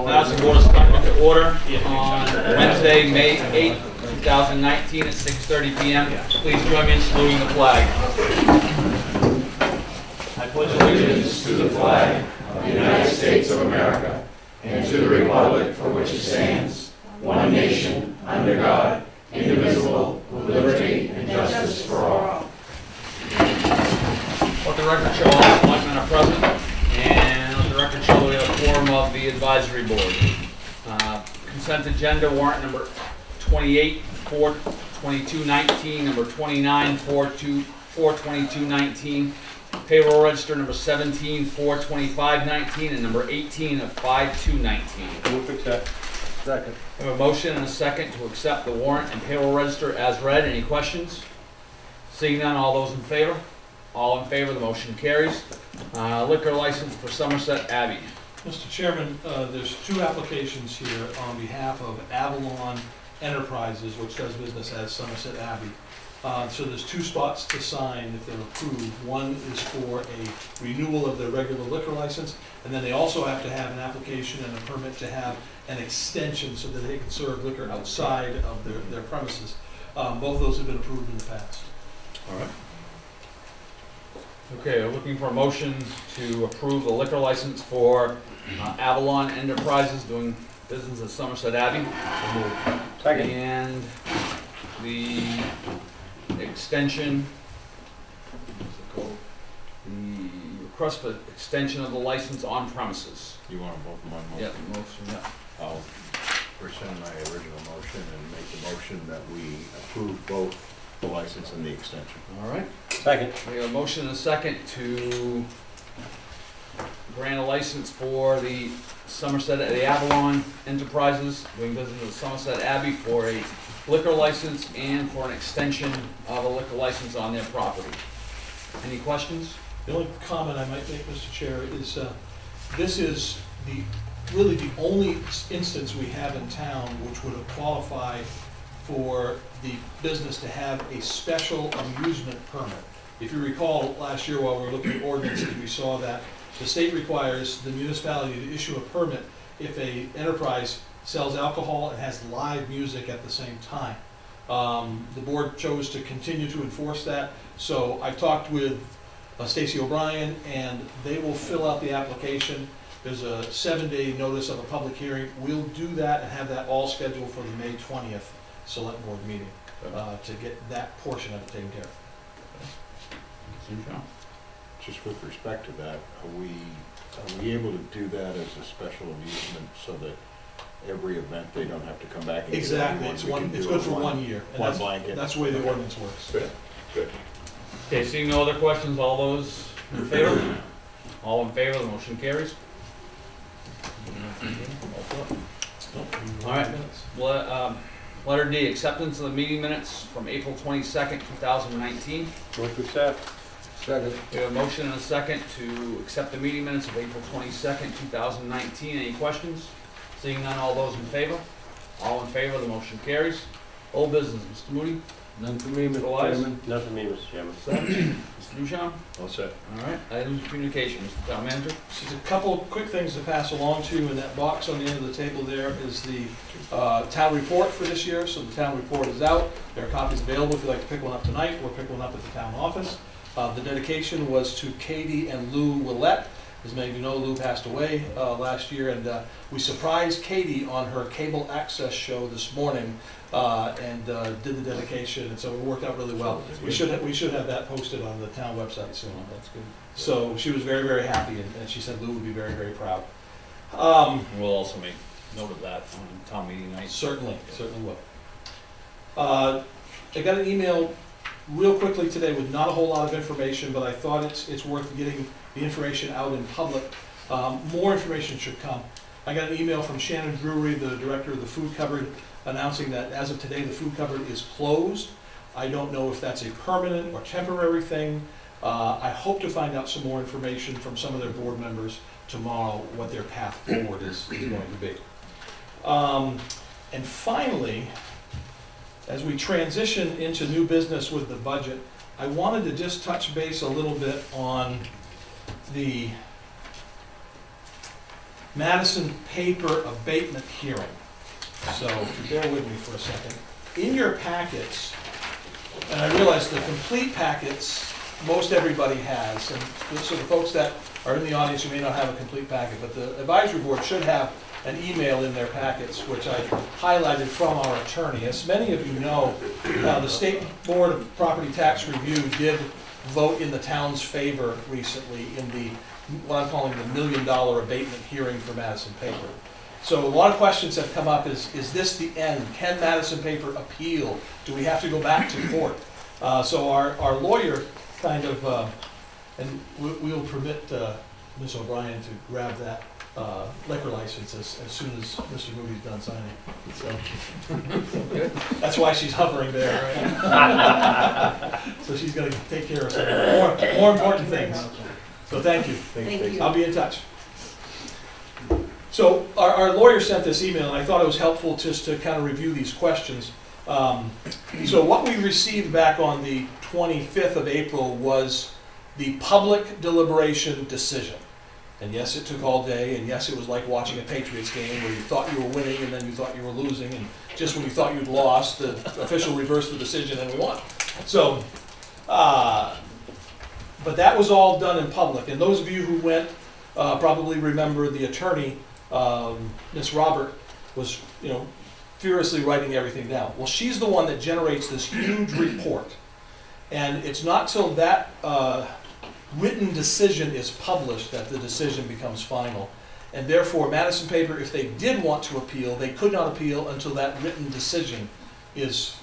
Madison Board of Selectmen to order on Wednesday, May 8th, 2019 at 6:30 p.m. Please join me in saluting the flag. I pledge allegiance to the flag of the United States of America and to the republic for which it stands, one nation, under God, indivisible, with liberty and justice for all. Let the record show all the selectmen are present, and let the record show we have a quorum of the advisory board. Consent agenda warrant number 28, 4/22/19, number 29, 4/22/19, payroll register number 17, 4/25/19, and number 18 of 5/2/19. Move to accept. Second. We have a motion and a second to accept the warrant and payroll register as read. Any questions? Seeing none, all those in favor? All in favor, the motion carries. Liquor license for Somerset Abbey. Mr. Chairman, there's two applications here on behalf of Avalon Enterprises, which does business as Somerset Abbey. So there's two spots to sign if they're approved. One is for a renewal of their regular liquor license, and then they also have to have an application and a permit to have an extension so that they can serve liquor outside of their premises. Both of those have been approved in the past. All right. Okay, we're looking for a motion to approve the liquor license for Avalon Enterprises doing business at Somerset Abbey. Second. And the extension, the request for extension of the license on premises. You want them both in one motion? Yeah, motion, yeah. I'll rescind my original motion and make the motion that we approve both the license and the extension. All right. Second. We have a motion and a second to grant a license for the the Avalon Enterprises doing business at Somerset Abbey for a liquor license and for an extension of a liquor license on their property. Any questions? The only comment I might make, Mr. Chair, is this is really the only instance we have in town which would qualify for the business to have a special amusement permit. If you recall, last year while we were looking at ordinances, we saw that the state requires the municipality to issue a permit if an enterprise sells alcohol and has live music at the same time. The board chose to continue to enforce that, so I've talked with Stacy O'Brien, and they will fill out the application. There's a 7-day notice of a public hearing. We'll do that and have that all scheduled for the May 20th select board meeting to get that portion of it taken care of. Just with respect to that, are we able to do that as a special amusement so that every event they don't have to come back and exactly. It's good for 1 year. And one blanket. That's the way the ordinance works. Good. Good. Okay, seeing no other questions, all those in favor? All in favor, the motion carries. All right. Letter D, acceptance of the meeting minutes from April 22nd, 2019. Move to accept. Second. We have a motion and a second to accept the meeting minutes of April 22nd, 2019. Any questions? Seeing none, all those in favor? All in favor, the motion carries. Old business, Mr. Moody? None for me, Mr. Chairman. None for me, Mr. Chairman. Mr. Duchamp? All set. All right. Items of communication, Mr. Town Manager? Just a couple of quick things to pass along to you. In that box on the end of the table there is the town report for this year. So the town report is out. There are copies available if you'd like to pick one up tonight or pick one up at the town office. The dedication was to Katie and Lou Willette. As many of you know, Lou passed away last year, and we surprised Katie on her cable access show this morning and did the dedication, and so it worked out really well. We should have that posted on the town website soon. Oh, that's good. So she was very, very happy, and she said Lou would be very, very proud. We'll also make note of that on town meeting night. Certainly, certainly will. I got an email real quickly today with not a whole lot of information, but I thought it's worth getting the information out in public. More information should come. I got an email from Shannon Drury, the director of the food cupboard, announcing that as of today the food cupboard is closed. I don't know if that's a permanent or temporary thing. I hope to find out some more information from some of their board members tomorrow, what their path forward is going to be. And finally, as we transition into new business with the budget, I wanted to just touch base a little bit on the Madison paper abatement hearing. So bear with me for a second. In your packets, and I realize the complete packets, most everybody has, and so the folks that are in the audience who may not have a complete packet, but the advisory board should have an email in their packets, which I highlighted from our attorney. As many of you know, the State Board of Property Tax Review did vote in the town's favor recently in the, what I'm calling the $1 million abatement hearing for Madison Paper. So a lot of questions have come up, is this the end? Can Madison Paper appeal? Do we have to go back to court? So our lawyer kind of, and we'll permit Ms. O'Brien to grab that liquor license as soon as Mr. Moody's done signing. So that's why she's hovering there, right? So she's going to take care of some more important things. So thank you. Thank you. I'll be in touch. So our lawyer sent this email, and I thought it was helpful just to kind of review these questions. So what we received back on the 25th of April was the public deliberation decision. And yes, it took all day, and yes, it was like watching a Patriots game where you thought you were winning and then you thought you were losing, and just when you thought you'd lost, the official reversed the decision and we won. So, but that was all done in public, and those of you who went probably remember the attorney, Ms. Robert, was, you know, furiously writing everything down. Well, she's the one that generates this huge report, and it's not till that written decision is published that the decision becomes final. And therefore, Madison Paper, if they did want to appeal, they could not appeal until that written decision is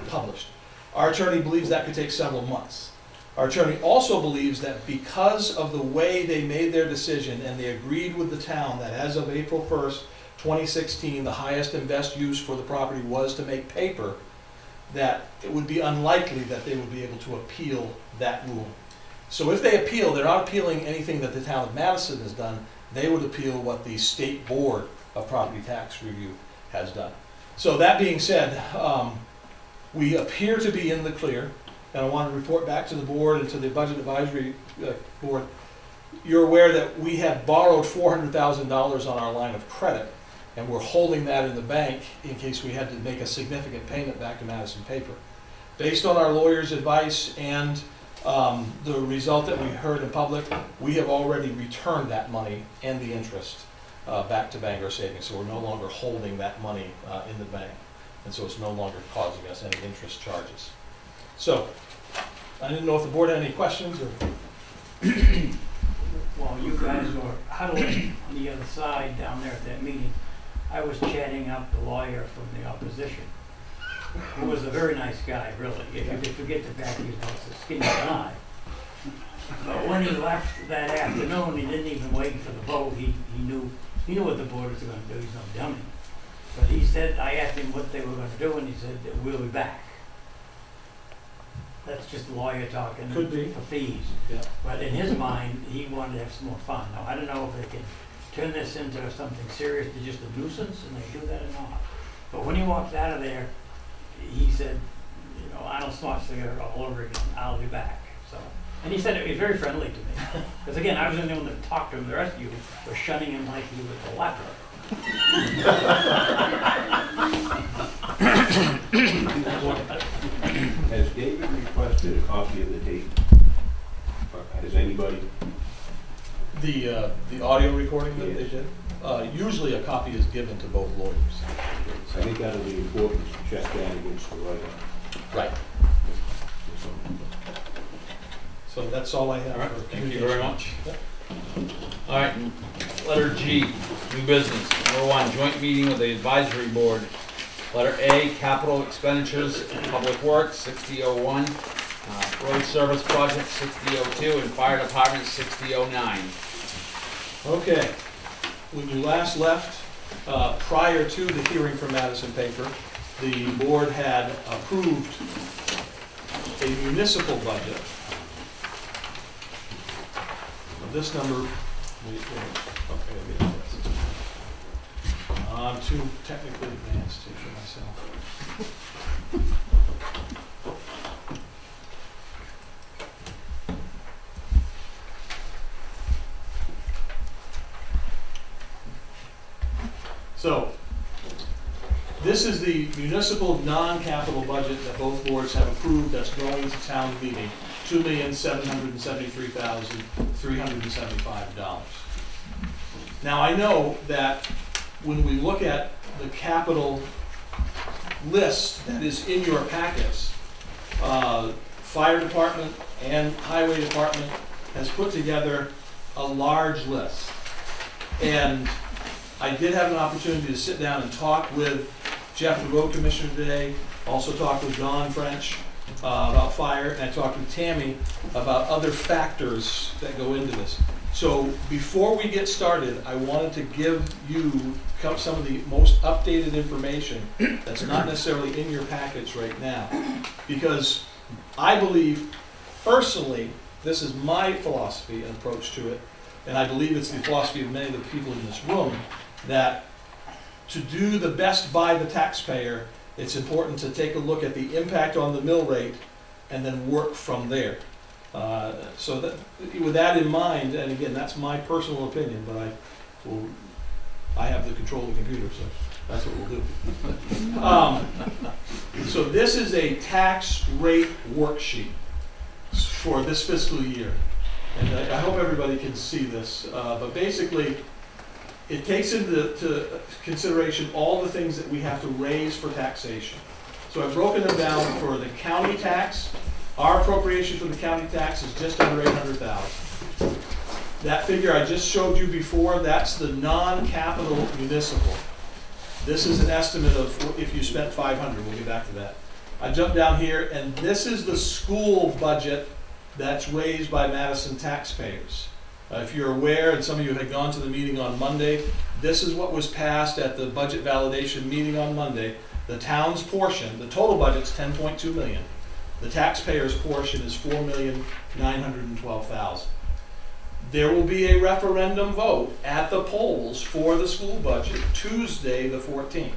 published. Our attorney believes that could take several months. Our attorney also believes that because of the way they made their decision, and they agreed with the town that as of April 1st, 2016, the highest and best use for the property was to make paper, that it would be unlikely that they would be able to appeal that rule. So if they appeal, they're not appealing anything that the town of Madison has done. They would appeal what the State Board of Property Tax Review has done. So that being said, we appear to be in the clear, and I want to report back to the board and to the Budget Advisory Board. You're aware that we had borrowed $400,000 on our line of credit, and we're holding that in the bank in case we had to make a significant payment back to Madison Paper. Based on our lawyer's advice and the result that we heard in public, we have already returned that money and the interest back to Bangor Savings. So we're no longer holding that money in the bank, and so it's no longer causing us any interest charges. So I didn't know if the board had any questions or. While you guys were huddling on the other side down there at that meeting, I was chatting up the lawyer from the opposition, who was a very nice guy, really. If you could forget the fact he was a skinny guy. But when he left that afternoon, he didn't even wait for the vote. He knew what the board was going to do. He's no dummy. But he said, I asked him what they were going to do, and he said, we'll be back. That's just the lawyer talking. Could be. For fees. Yeah. But in his mind, he wanted to have some more fun. Now, I don't know if they can turn this into something serious to just a nuisance, and they do that or not. But when he walked out of there, he said, you know, Arnold Schwarzenegger all over again. I'll be back. So, and he said it was very friendly to me. Because again, I was the only one that talked to him. The rest of you were shunning him like he was a leper. Has David requested a copy of the date? Has anybody? The audio recording that they did? Usually a copy is given to both lawyers. I think that would be important to check that against the writer. Right. So that's all I have. All right, for thank you very much. Yep. All right, letter G, new business. Number 1, joint meeting with the advisory board. Letter A, capital expenditures, public works, 6001, road service project, 6002, and fire department, 6009. Okay. When you last left, prior to the hearing for Madison Paper, the board had approved a municipal budget. This number, I'm too technically advanced here for myself. So, this is the municipal non-capital budget that both boards have approved that's going to town meeting, $2,773,375. Now, I know that when we look at the capital list that is in your packets, fire department and highway department has put together a large list. And I did have an opportunity to sit down and talk with Jeff, the road commissioner, today, also talked with Don French about fire, and I talked with Tammy about other factors that go into this. So before we get started, I wanted to give you some of the most updated information that's not necessarily in your package right now, because I believe, personally, this is my philosophy and approach to it, and I believe it's the philosophy of many of the people in this room, that to do the best by the taxpayer, it's important to take a look at the impact on the mill rate and then work from there. So that, with that in mind, and again, that's my personal opinion, but I have the control of the computer, so that's what we'll do. So this is a tax rate worksheet for this fiscal year. And I hope everybody can see this, but basically, it takes into consideration all the things that we have to raise for taxation. So I've broken them down for the county tax. Our appropriation for the county tax is just under $800,000. That figure I just showed you before, that's the non-capital municipal. This is an estimate of if you spent $500. We'll get back to that. I jumped down here, and this is the school budget that's raised by Madison taxpayers. If you're aware, and some of you had gone to the meeting on Monday, this is what was passed at the budget validation meeting on Monday. The town's portion, the total budget's $10.2 million. The taxpayers' portion is $4,912,000. There will be a referendum vote at the polls for the school budget Tuesday the 14th.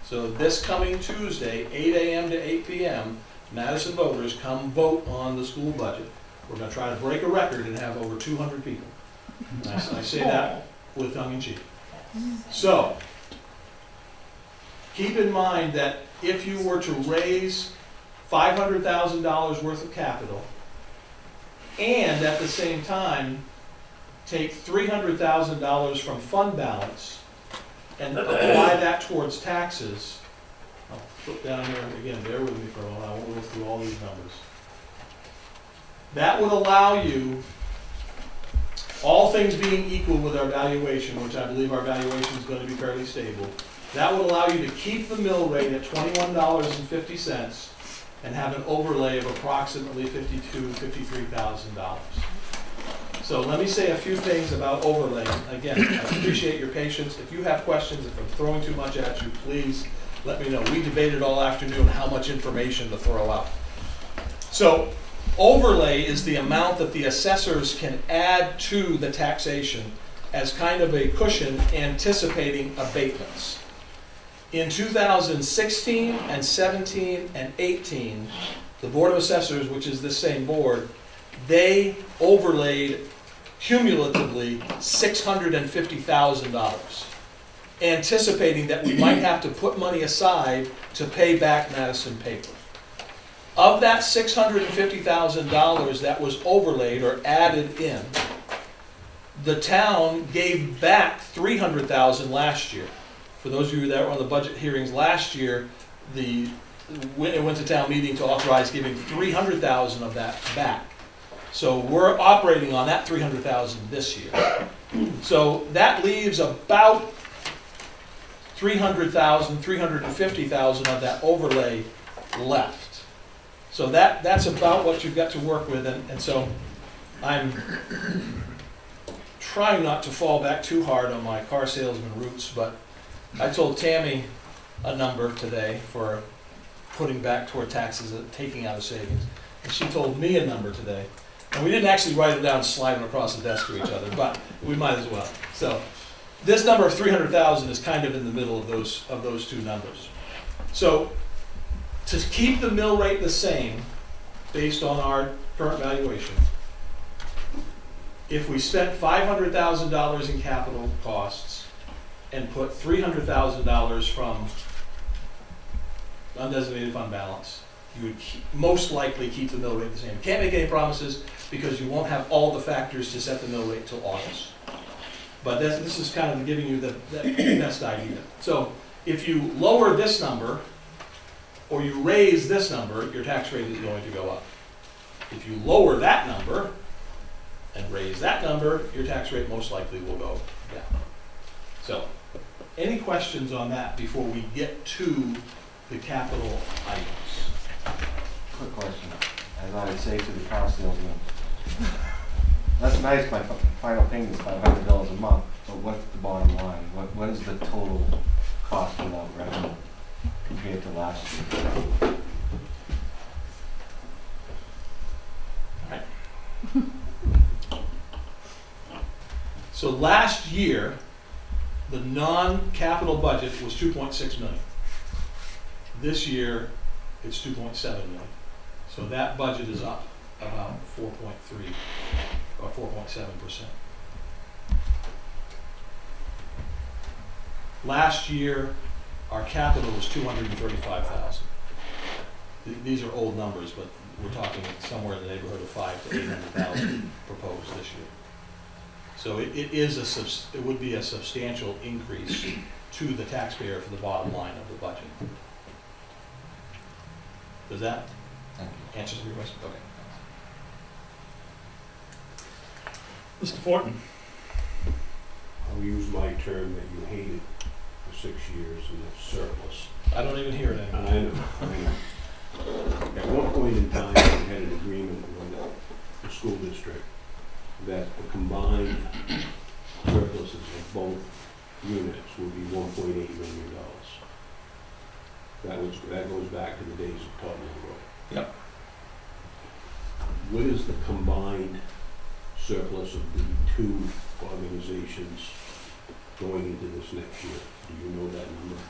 So this coming Tuesday, 8 a.m. to 8 p.m., Madison voters come vote on the school budget. We're going to try to break a record and have over 200 people. I say that with tongue in cheek. So, keep in mind that if you were to raise $500,000 worth of capital and at the same time take $300,000 from fund balance and apply that towards taxes, I'll put down here again, bear with me for a moment, I won't go through all these numbers. That would allow you, all things being equal with our valuation, which I believe our valuation is going to be fairly stable, that would allow you to keep the mill rate at $21.50 and have an overlay of approximately $53,000. So let me say a few things about overlay. Again, I appreciate your patience. If you have questions, if I'm throwing too much at you, please let me know. We debated all afternoon how much information to throw out. So, overlay is the amount that the assessors can add to the taxation as kind of a cushion anticipating abatements. In 2016 and 17 and 18, the Board of Assessors, which is the same board, they overlaid cumulatively $650,000, anticipating that we might have to put money aside to pay back Madison paper. Of that $650,000 that was overlaid or added in, the town gave back $300,000 last year. For those of you that were on the budget hearings last year, it went to town meeting to authorize giving $300,000 of that back. So we're operating on that $300,000 this year. So that leaves about $300,000, $350,000 of that overlay left. So that's about what you've got to work with, and so I'm trying not to fall back too hard on my car salesman roots, but I told Tammy a number today for putting back toward taxes and taking out of savings, and she told me a number today. And we didn't actually write it down and slide them across the desk to each other, but we might as well. So this number of $300,000 is kind of in the middle of those two numbers. So to keep the mill rate the same, based on our current valuation, if we spent $500,000 in capital costs and put $300,000 from undesignated fund balance, you would most likely keep the mill rate the same. You can't make any promises because you won't have all the factors to set the mill rate till August. But this is kind of giving you the best idea. So if you lower this number or you raise this number, your tax rate is going to go up. If you lower that number and raise that number, your tax rate most likely will go down. So, any questions on that before we get to the capital items? Quick question, as I would say to the car salesman. That's nice, my final payment is $500 a month, but what's the bottom line? What is the total cost without revenue compared to last year? So last year, the non-capital budget was 2.6 million. This year, it's 2.7 million. So that budget is up about 4.3 or 4.7%. Last year, our capital was 235,000. These are old numbers, but we're talking somewhere in the neighborhood of 500,000 to 800,000 proposed this year. So it would be a substantial increase to the taxpayer for the bottom line of the budget. Does that answer your question? Okay. Mr. Fortin. I'll use my term that you hated for 6 years, and that's surplus. I don't even hear it anymore. I know. At one point in time, we had an agreement with the school district that the combined surpluses of both units would be $1.8 million. That goes back to the days of Tottenham Road. Yep. What is the combined surplus of the two organizations going into this next year? Do you know that number?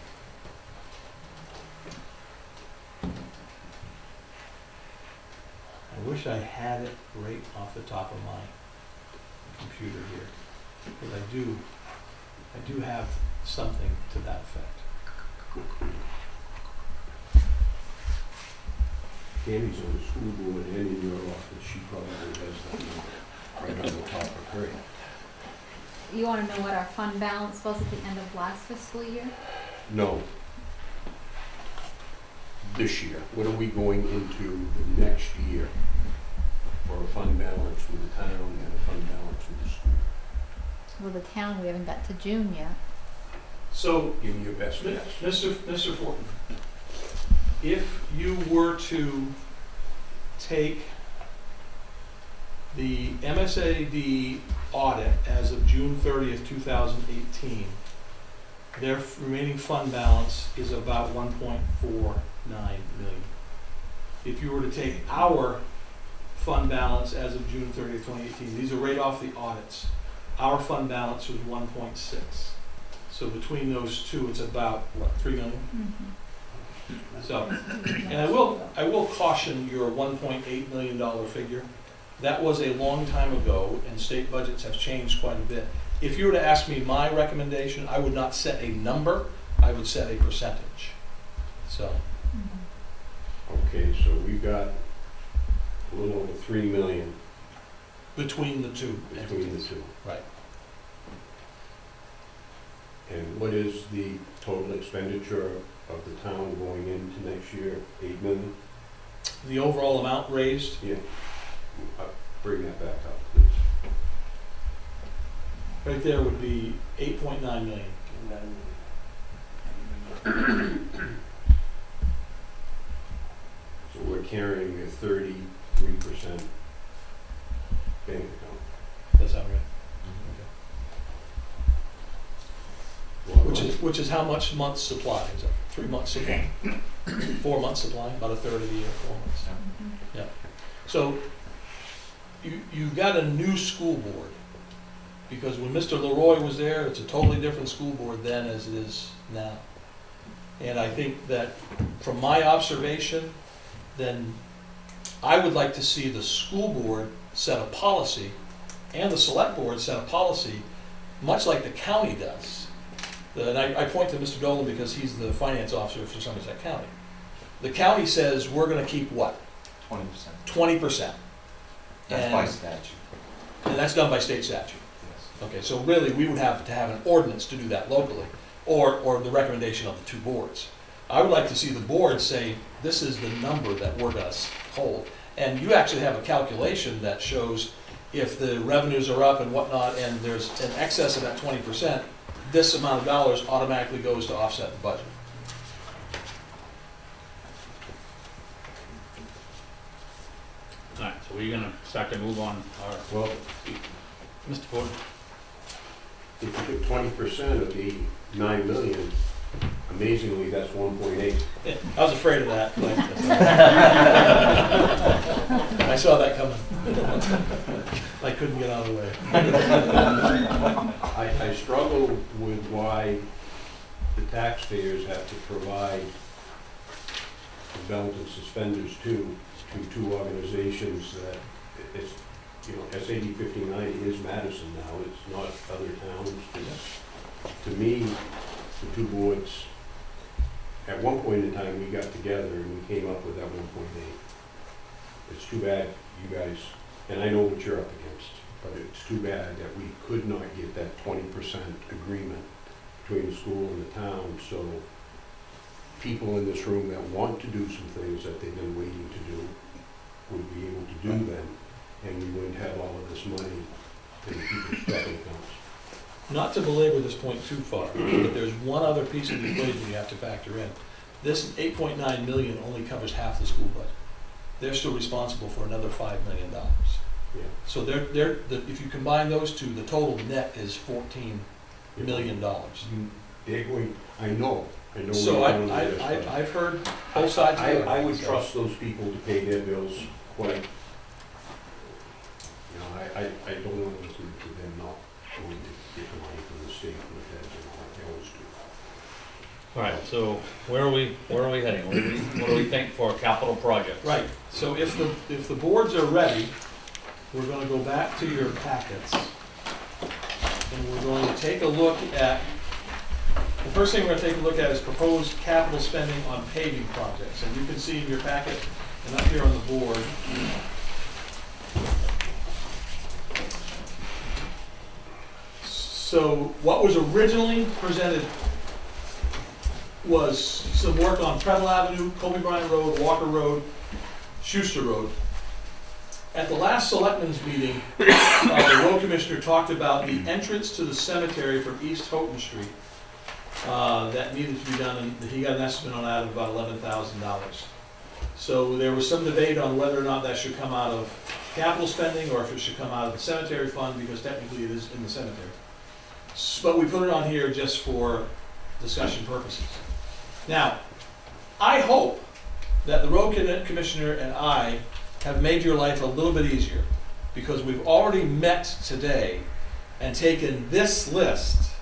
I wish I had it right off the top of my computer here, but I do have something to that effect. Tammy's on the school board and in your office, she probably has that number right on the top of her head. You want to know what our fund balance was at the end of last fiscal year? No. This year, what are we going into the next year for a fund balance with the town and a fund balance with the school? Well, the town, we haven't got to June yet. So, Give me your best guess. Mr. Fortin, if you were to take the MSAD audit as of June 30th, 2018, their remaining fund balance is about 1.49 million. If you were to take our fund balance as of June 30th, 2018, these are right off the audits, our fund balance was 1.6. So between those two, it's about, what, 3 million? Mm-hmm. So, and I will caution your $1.8 million figure. That was a long time ago, and state budgets have changed quite a bit. If you were to ask me my recommendation, I would not set a number, I would set a percentage. So. Okay, so we've got a little over 3 million Between the two. between the two. Right. And what is the total expenditure of the town going into next year? 8 million? The overall amount raised, Yeah. Bring that back up, please. right there would be 8.9 million. So we're carrying a 33% bank account. That's how right. Which is how much months supply? Is it 3 months supply? 4 months supply, about a third of the year, 4 months. Yeah. So you got a new school board, because when Mr. Leroy was there, it's a totally different school board then as it is now. And I think that from my observation, then I would like to see the school board set a policy and the select board set a policy, much like the county does. And I point to Mr. Dolan because he's the finance officer for Somerset County. The county says we're gonna keep what? 20%. 20%. That's by statute. And that's done by state statute. Yes. Okay, so really, we would have to have an ordinance to do that locally, or the recommendation of the two boards. I would like to see the board say, this is the number that we're gonna hold. And you actually have a calculation that shows if the revenues are up and whatnot, and there's an excess of that 20%, this amount of dollars automatically goes to offset the budget. All right, so we're gonna start to move on our, Well, Mr. Ford. if you took 20% of the 9 million, amazingly, that's 1.8. I was afraid of that. But I saw that coming. I couldn't get out of the way. I struggle with why the taxpayers have to provide the belt and suspenders to two organizations that it's, you know, SAD 59 is Madison now, it's not other towns. To me, the two boards, at one point in time, we got together and we came up with that 1.8. It's too bad you guys, and I know what you're up against, but it's too bad that we could not get that 20% agreement between the school and the town, so people in this room that want to do some things that they've been waiting to do would be able to do them, and we wouldn't have all of this money in people's checking accounts. Not to belabor this point too far, but there's one other piece of the equation you have to factor in. This 8.9 million only covers half the school budget. They're still responsible for another $5 million. Yeah. So if you combine those two, the total net is $14 million. They're going, I know. So we're going to this, but I've heard both sides of it. I would trust those people to pay their bills quite, you know, I don't want to listen to them not going to get the money from the state, from the feds, and all that, they always do. All right, so where are we heading? What do we think for capital projects? Right, so if the boards are ready, we're gonna go back to your packets, and we're going to take a look at, the first thing we're gonna take a look at is proposed capital spending on paving projects. And you can see in your packet, and up here on the board, so what was originally presented was some work on Preble Avenue, Colby Bryant Road, Walker Road, Schuster Road. At the last Selectmen's meeting, the road commissioner talked about the entrance to the cemetery from East Houghton Street that needed to be done, and he got an estimate on that of about $11,000. So there was some debate on whether or not that should come out of capital spending or if it should come out of the cemetery fund, because technically it is in the cemetery. But we put it on here just for discussion purposes. Now, I hope that the road commissioner and I have made your life a little bit easier, because we've already met today and taken this list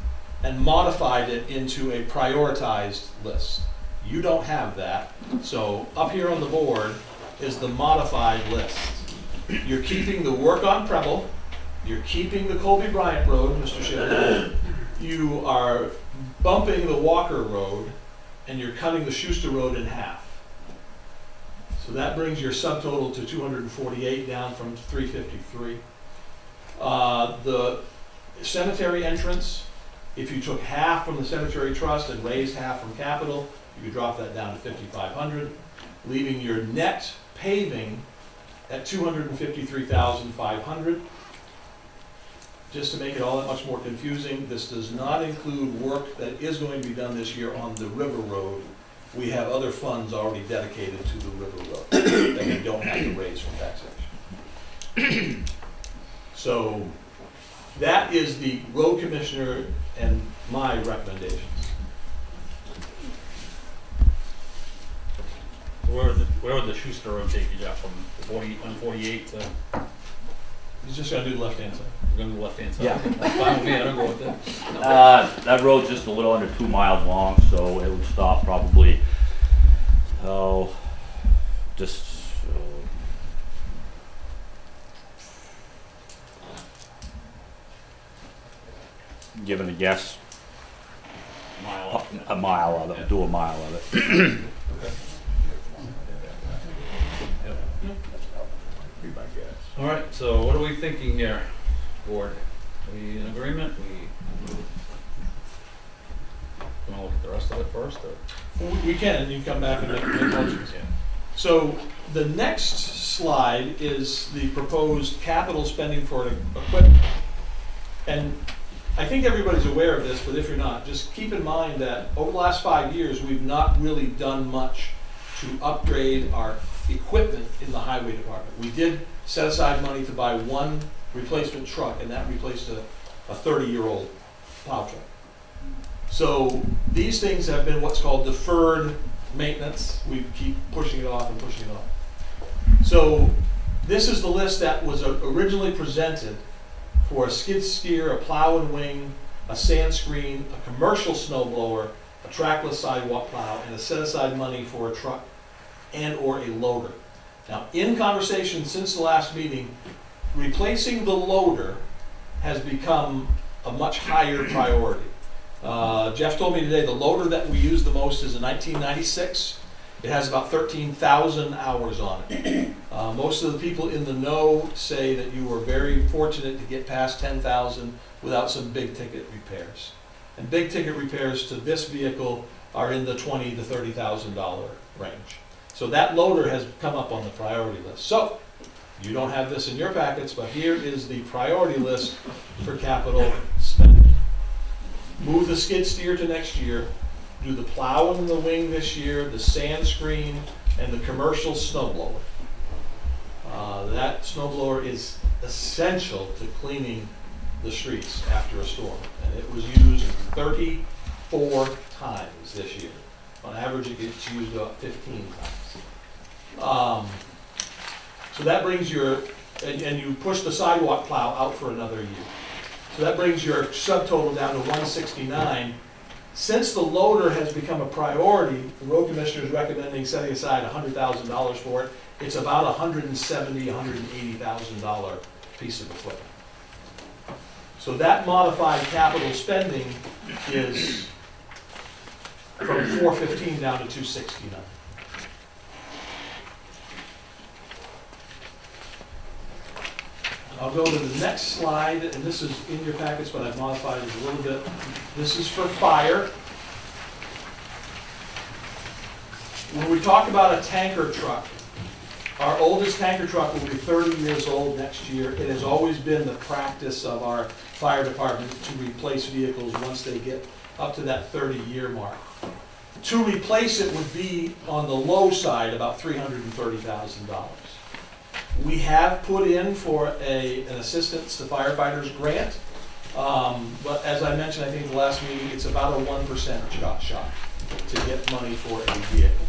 and modified it into a prioritized list. You don't have that, so up here on the board is the modified list. You're keeping the work on Preble, you're keeping the Colby Bryant Road, Mr. Shedd. You are bumping the Walker Road, and you're cutting the Schuster Road in half. So that brings your subtotal to 248, down from 353. The cemetery entrance, if you took half from the cemetery trust and raised half from capital, you could drop that down to 5,500, leaving your net paving at 253,500. Just to make it all that much more confusing, this does not include work that is going to be done this year on the River Road. We have other funds already dedicated to the River Road that we don't have to raise from taxation. So that is the road commissioner and my recommendations. Where would the Schuster Road take you, Jeff, from 148 to? He's just gonna do the left-hand side. We're going to the left-hand side. Yeah. That's fine with me, I don't go with that. That road's just a little under 2 miles long, so it would stop probably, given a guess, a mile of it, do a mile of it. Be my guess. All right, so what are we thinking here, board? We in agreement? Want to look at the rest of it first, or? We can, and you can come back and make motions. Yeah. So the next slide is the proposed capital spending for equipment. And I think everybody's aware of this, but if you're not, just keep in mind that over the last 5 years, we've not really done much to upgrade our equipment in the highway department. We did set aside money to buy one replacement truck, and that replaced a 30-year-old plow truck. So these things have been what's called deferred maintenance. We keep pushing it off and pushing it off. So this is the list that was originally presented for a skid steer, a plow and wing, a sand screen, a commercial snow blower, a trackless sidewalk plow, and a set aside money for a truck and or a loader. Now, in conversation since the last meeting, replacing the loader has become a much higher priority. Jeff told me today the loader that we use the most is a 1996. It has about 13,000 hours on it. Most of the people in the know say that you were very fortunate to get past 10,000 without some big ticket repairs. And big ticket repairs to this vehicle are in the $20,000 to $30,000 range. So that loader has come up on the priority list. So you don't have this in your packets, but here is the priority list for capital spending. Move the skid steer to next year, do the plow and the wing this year, the sand screen, and the commercial snow blower. That snow blower is essential to cleaning the streets after a storm, and it was used 34 times this year. On average, it gets used about 15 times. So that brings your, and you push the sidewalk plow out for another year. So that brings your subtotal down to 169. Since the loader has become a priority, the road commissioner is recommending setting aside $100,000 for it. It's about $170,000, $180,000 piece of equipment. So that modified capital spending is from 415 down to 269. I'll go to the next slide, and this is in your packets, but I've modified it a little bit. This is for fire. When we talk about a tanker truck, our oldest tanker truck will be 30 years old next year. It has always been the practice of our fire department to replace vehicles once they get up to that 30-year mark. To replace it would be on the low side about $330,000. We have put in for an assistance to firefighters grant, but as I mentioned, I think in the last meeting, it's about a 1% shot to get money for a vehicle.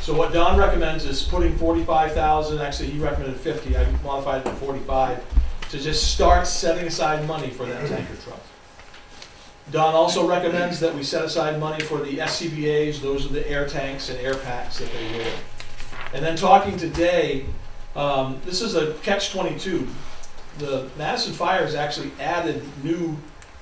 So what Don recommends is putting 45,000. Actually, he recommended 50. I modified it to 45 to just start setting aside money for that tanker truck. Don also recommends that we set aside money for the SCBA's. Those are the air tanks and air packs that they wear. And then talking today. This is a catch-22. The Madison Fire has actually added new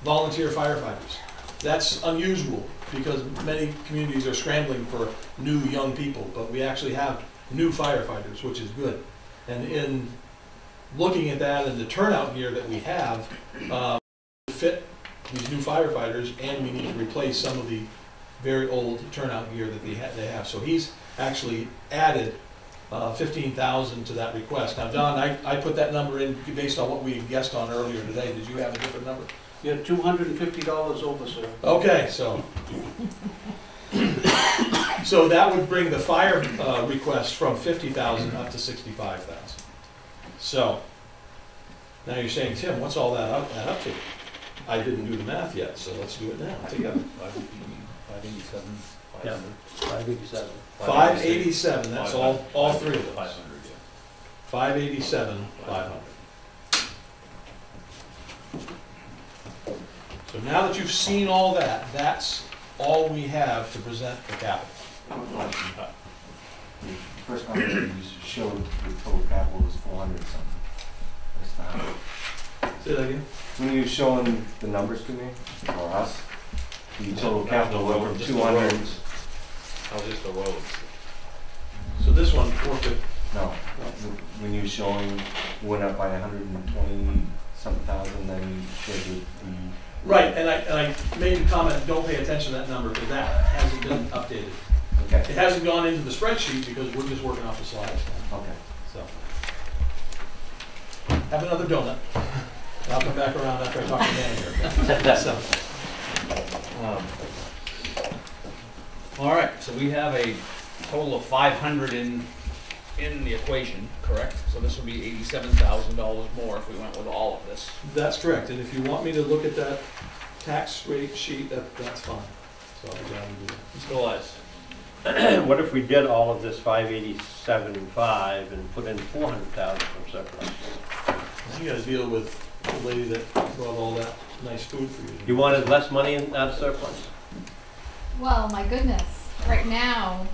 volunteer firefighters. That's unusual because many communities are scrambling for new young people, but we actually have new firefighters, which is good. And in looking at that and the turnout gear that we have, to fit these new firefighters, and we need to replace some of the very old turnout gear that they have. So he's actually added 15,000 to that request. Now, Don, I put that number in based on what we guessed on earlier today. Did you have a different number? Yeah, $250 over, sir. Okay, so so that would bring the fire request from 50,000 up to 65,000. So now you're saying, Tim, what's all that up to? I didn't do the math yet, so let's do it now together. 587, 500. Yeah. 587. 587. That's all three of those. 500, yeah. 587, 500. So now that you've seen all that, that's all we have to present for capital. The first number that you showed, the total capital was 400 something. That's not. Say that again. When you were showing the numbers to me, or us, the total capital went from Just the 200. roads. How's just the roads? So this one, 450. No, when you're showing went up by 120-something thousand, then you showed the Right, and I made the comment, don't pay attention to that number, because that hasn't been updated. okay, It hasn't gone into the spreadsheet because we're just working off the slides now, okay. so. Have another donut, and I'll come back around after I talk to the manager. So, All right, so we have a total of 500 in the equation, correct? So this would be $87,000 more if we went with all of this. that's correct, and if you want me to look at that tax rate sheet, that's fine. So I'll be glad to do that. Mr. Les? What if we did all of this 587.5 and put in 400,000 from surplus? You gotta deal with the lady that brought all that nice food for you. You wanted less money out of surplus? Well, my goodness, right now,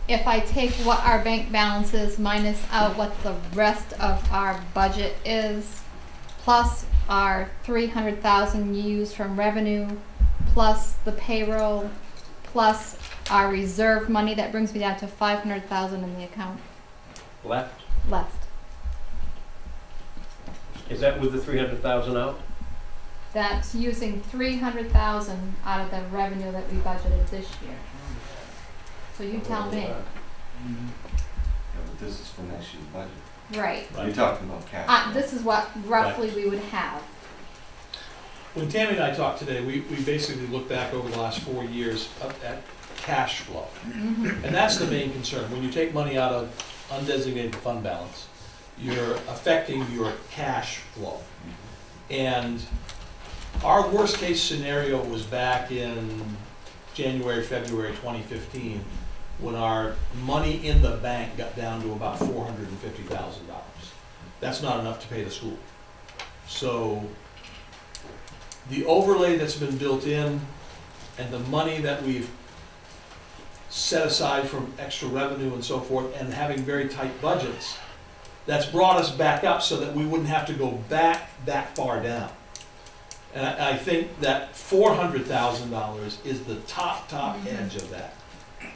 if I take what our bank balance is minus out what the rest of our budget is, plus our 300,000 used from revenue, plus the payroll, plus our reserve money, that brings me down to 500,000 in the account Left? left. Is that with the 300,000 out? That's using 300,000 out of the revenue that we budgeted this year. So you tell me. Yeah, but this is for next year's budget. Right. You're talking about cash. This is what roughly we would have. When Tammy and I talked today, we basically looked back over the last 4 years at cash flow. And that's the main concern. When you take money out of undesignated fund balance, you're affecting your cash flow. And our worst case scenario was back in January, February 2015, when our money in the bank got down to about $450,000. That's not enough to pay the school. So the overlay that's been built in and the money that we've set aside from extra revenue and so forth, and having very tight budgets, that's brought us back up so that we wouldn't have to go back that far down. And I think that $400,000 is the top edge of that.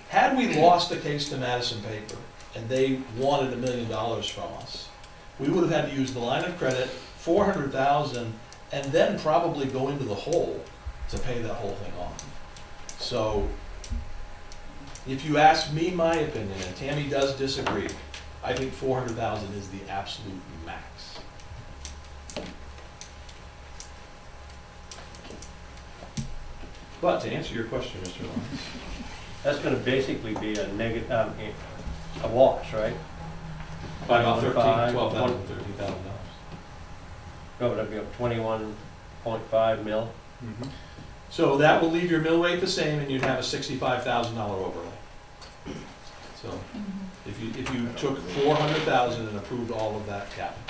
Had we lost the case to Madison Paper and they wanted $1 million from us, we would have had to use the line of credit, $400,000, and then probably go into the hole to pay that whole thing off. So if you ask me my opinion, and Tammy does disagree, I think 400,000 is the absolute max. But to answer your question, Mr. Lawrence, That's going to basically be a negative, a wash, right? by about $12,000, $13,000. No, that'd be up 21.5 mil. So that will leave your mill rate the same, and you'd have a $65,000 overlay. So if you took 400,000 and approved all of that capital.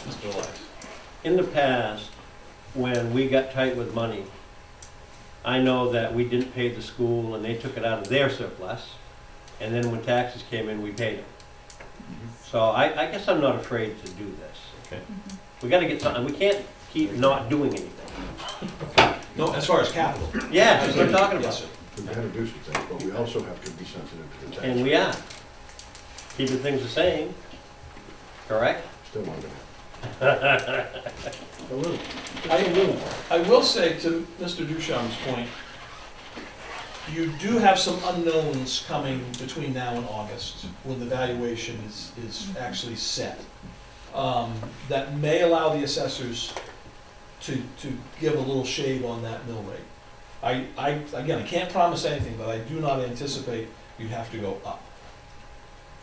Mr. Les? In the past, when we got tight with money, I know that we didn't pay the school and they took it out of their surplus. And then when taxes came in, we paid them. So I guess I'm not afraid to do this. Okay. We gotta get something, we can't keep not doing anything. No, as far as capital. Yeah, that's what I'm talking Yes, about. sir. We gotta do some things, but we also have to be sensitive to the tax. And we are. Keeping things the same, correct? Still not gonna happen. A little. I will say to Mr. Duchamp's point, you do have some unknowns coming between now and August, when the valuation is actually set, that may allow the assessors to give a little shave on that mill rate. Again, I can't promise anything, but I do not anticipate you'd have to go up.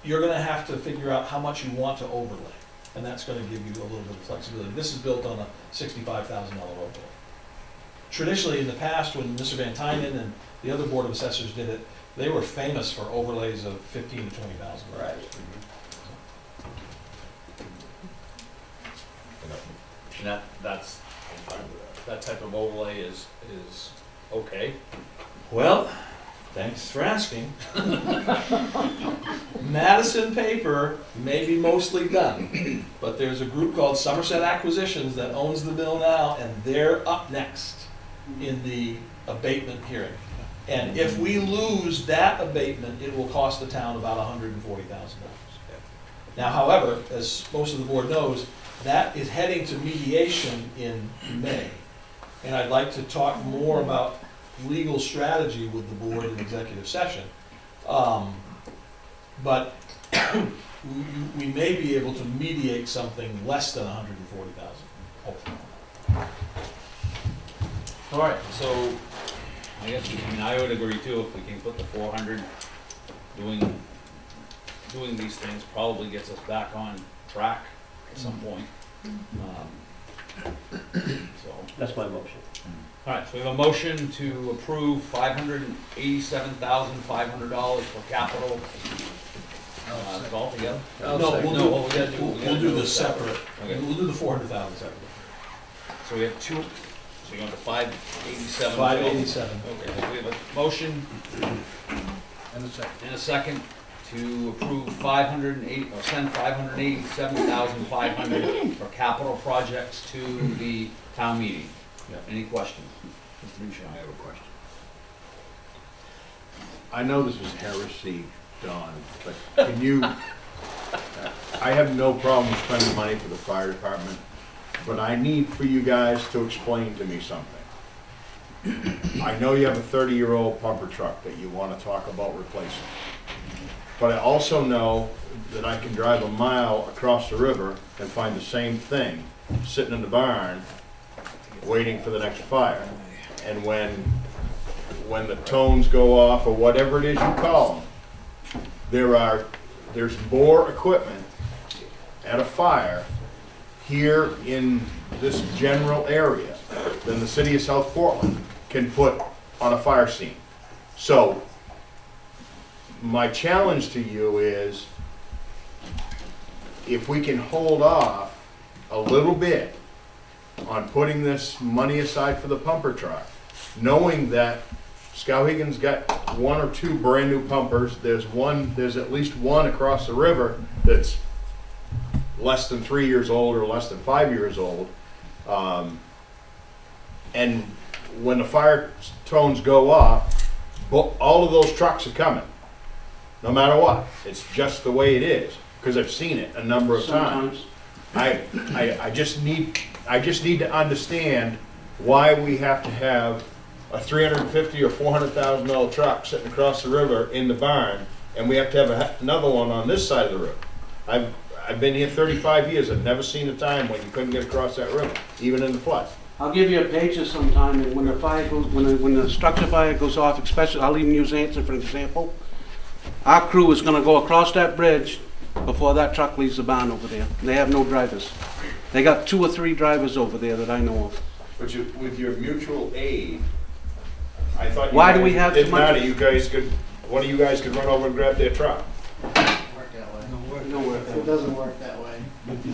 You're gonna have to figure out how much you want to overlay, and that's gonna give you a little bit of flexibility. This is built on a $65,000 overlay. Traditionally, in the past, when Mr. Van Tynen and the other Board of Assessors did it, they were famous for overlays of $15,000 to $20,000. Right. And that's, that type of overlay is okay. Well, Thanks for asking. Madison paper may be mostly done, but there's a group called Somerset Acquisitions that owns the mill now, and they're up next in the abatement hearing. And if we lose that abatement, it will cost the town about $140,000. Now, however, as most of the board knows, that is heading to mediation in May. And I'd like to talk more about legal strategy with the board in executive session. But we may be able to mediate something less than $140,000, hopefully. All right, so I guess, I would agree too, if we can put the 400, doing these things probably gets us back on track at some point. So. That's my motion. All right, so we have a motion to approve $587,500 for capital. Altogether? No, we'll do this separate. Okay. We'll do the 400,000 separate. So we have two, so you're going to 587. 587. Okay, so we have a motion And a second. and a second to approve send $587,500 for capital projects to the town meeting. Yeah. Any questions? Mr. Bouchon? I have a question. I know this is heresy, Don, but can you, I have no problem spending money for the fire department, but I need for you guys to explain to me something. I know you have a 30-year-old pumper truck that you want to talk about replacing, but I also know that I can drive a mile across the river and find the same thing sitting in the barn waiting for the next fire. And when the tones go off, or whatever it is you call them, there's more equipment at a fire here in this general area than the city of South Portland can put on a fire scene. So my challenge to you is, if we can hold off a little bit on putting this money aside for the pumper truck, knowing that Skowhegan's got 1 or 2 brand new pumpers. There's at least one across the river that's less than 3 years old or less than 5 years old. And when the fire tones go off, all of those trucks are coming, no matter what. It's just the way it is, because I've seen it a number of times. I just need to understand why we have to have a $350,000 or $400,000 truck sitting across the river in the barn, and we have to have another one on this side of the river. I've been here 35 years. I've never seen a time when you couldn't get across that river, even in the flood. I'll give you a picture sometime, and when the fire goes, when the structure fire goes off, especially, I'll even use Anson for an example. Our crew is going to go across that bridge before that truck leaves the barn over there. And they have no drivers. They got 2 or 3 drivers over there that I know of. But with your mutual aid, I thought Why do we have so much? You guys could, one of you guys could run over and grab their truck. Work that way. It doesn't work that way.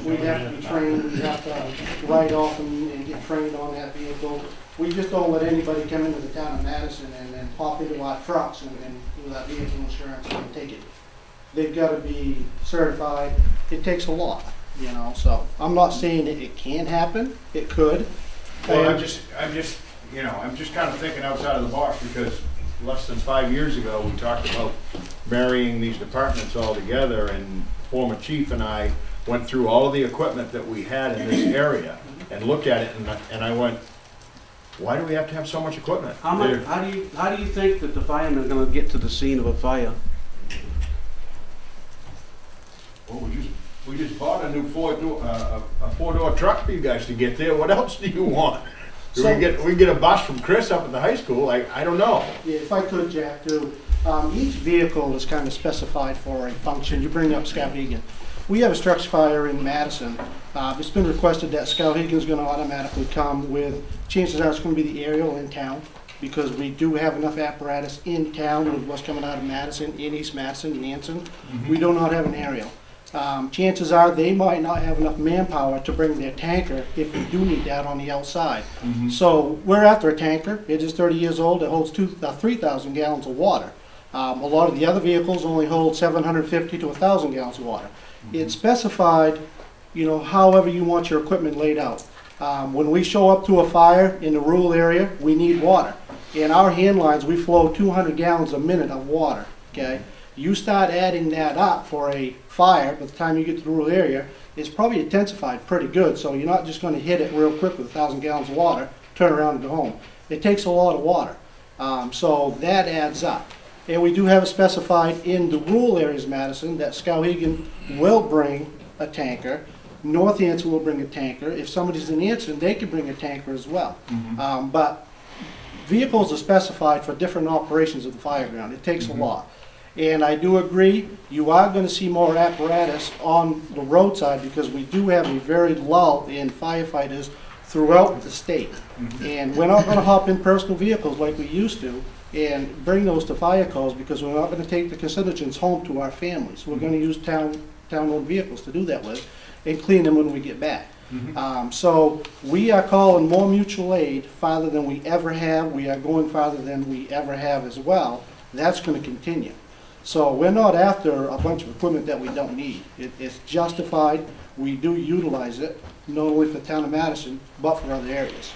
We have to be trained, we have to ride off and get trained on that vehicle. We just don't let anybody come into the town of Madison and pop into our trucks and without vehicle insurance and take it. They've got to be certified. It takes a lot, you know, so I'm not saying that it can't happen. It could. Well, I'm just kind of thinking outside of the box, because less than 5 years ago, we talked about marrying these departments all together, and former chief and I went through all of the equipment that we had in this area and looked at it, and I went, why do we have to have so much equipment? How do you think that the firemen are going to get to the scene of a fire? Well, we just bought a new four-door truck for you guys to get there. What else do you want? We get a bus from Chris up at the high school. I don't know. Yeah, if I could, Jack, too. Each vehicle is kind of specified for a function. You bring up Skowhegan. We have a structure fire in Madison. It's been requested that Skowhegan's going to automatically come with, chances are it's going to be the aerial in town, because we do have enough apparatus in town with what's coming out of Madison, in East Madison, Anson. We do not have an aerial. chances are they might not have enough manpower to bring their tanker if we do need that on the outside. So we're after a tanker. It is 30 years old. It holds 3,000 gallons of water. A lot of the other vehicles only hold 750 to 1,000 gallons of water. It's specified, you know, however you want your equipment laid out. When we show up to a fire in the rural area, we need water. In our hand lines, we flow 200 gallons a minute of water, okay? You start adding that up for a fire, by the time you get to the rural area, it's probably intensified pretty good, so you're not just gonna hit it real quick with 1,000 gallons of water, turn around and go home. It takes a lot of water, so that adds up. And we do have it specified in the rural areas of Madison that Skowhegan will bring a tanker. North Anson will bring a tanker. If somebody's in Anson, they can bring a tanker as well. But vehicles are specified for different operations of the fire ground. It takes a lot. And I do agree, you are going to see more apparatus on the roadside because we do have a very lull in firefighters throughout the state. And we're not going to hop in personal vehicles like we used to and bring those to fire calls because we're not going to take the constituents home to our families. We're going to use town-owned vehicles to do that with and clean them when we get back. So we are calling more mutual aid farther than we ever have. We are going farther than we ever have as well. That's going to continue. So we're not after a bunch of equipment that we don't need. It's justified. We do utilize it, not only for the town of Madison, but for other areas.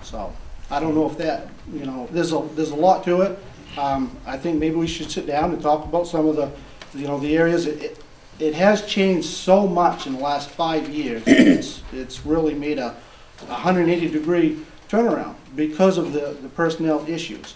So I don't know if that, you know, there's a lot to it. I think maybe we should sit down and talk about some of the, you know, the areas. It has changed so much in the last 5 years. It's really made a 180-degree turnaround because of the personnel issues.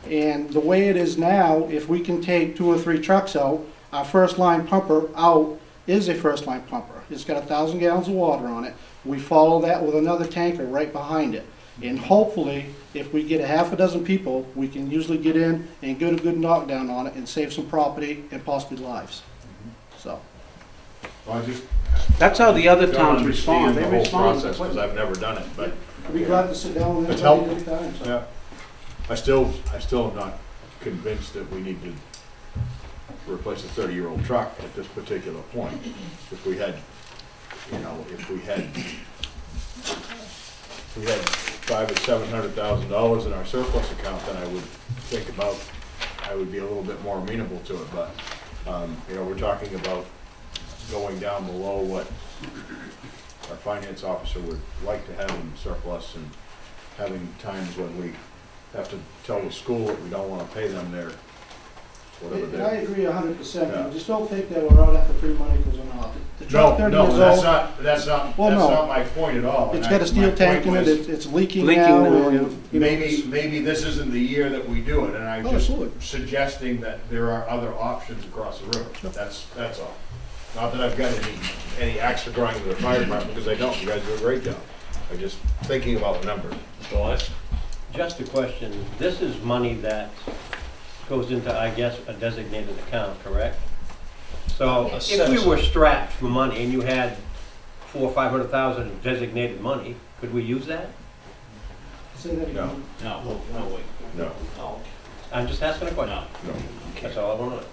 And the way it is now, if we can take 2 or 3 trucks out, our first line pumper out is a first line pumper. It's got 1,000 gallons of water on it. We follow that with another tanker right behind it. And hopefully, if we get a half a dozen people, we can usually get in and get a good knockdown on it and save some property and possibly lives. So. Well, That's how the other don't towns respond. understand They the whole respond. process because I've never done it, but I'd be glad to sit down with it's everybody helpful. anytime. So. Yeah. I still am not convinced that we need to replace a 30-year-old truck at this particular point. If we had, you know, if we had $500,000 or $700,000 in our surplus account, then I would think about, I would be a little bit more amenable to it. But you know, we're talking about going down below what our finance officer would like to have in surplus, and having times when we have to tell the school that we don't want to pay them their whatever And I their. agree 100%. Yeah. I just don't think that we're out after free money because we're not. The truck 30 No, years that's old, not my point at all. it's And got a my steel point tank in it. was, It's leaking Leaking now. now, and, yeah. you know, maybe this isn't the year that we do it, and I'm Oh, just absolutely. suggesting that there are other options across the river. That's all. Not that I've got any axe to grind with the fire department, because I don't. You guys do a great job. I'm just thinking about the numbers. Just a question, this is money that goes into, I guess, a designated account, correct? So if we were strapped for money and you had $400,000 or $500,000 designated money, could we use that? Say that No. again. No, wait. No. No, I'm just asking a question. no, That's all I want to know.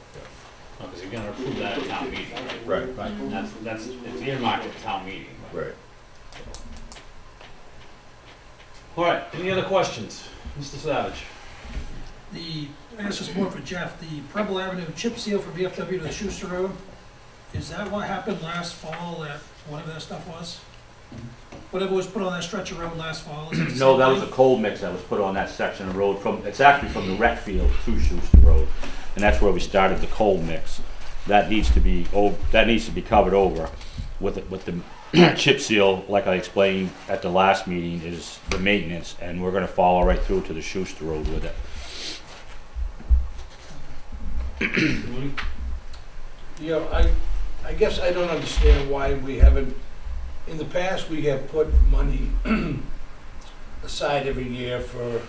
because you're gonna approve that at town meeting. Right. Right, that's, it's earmarked at town meeting. Right. All right, any other questions? Mr. Savage? I guess it's more for Jeff, the Preble Avenue chip seal from VFW to the Schuster Road, is that what happened last fall, that, whatever that stuff was? Whatever was put on that stretch of road last fall, is it the No, same that was a thing? cold mix that was put on that section of road from, it's actually from the rec field to Schuster Road. And that's where we started the cold mix. That needs to be, covered over with the chip seal, like I explained at the last meeting, is the maintenance, and we're gonna follow right through to the Schuster Road with it. Yeah, I guess I don't understand why we haven't, in the past, we have put money aside every year for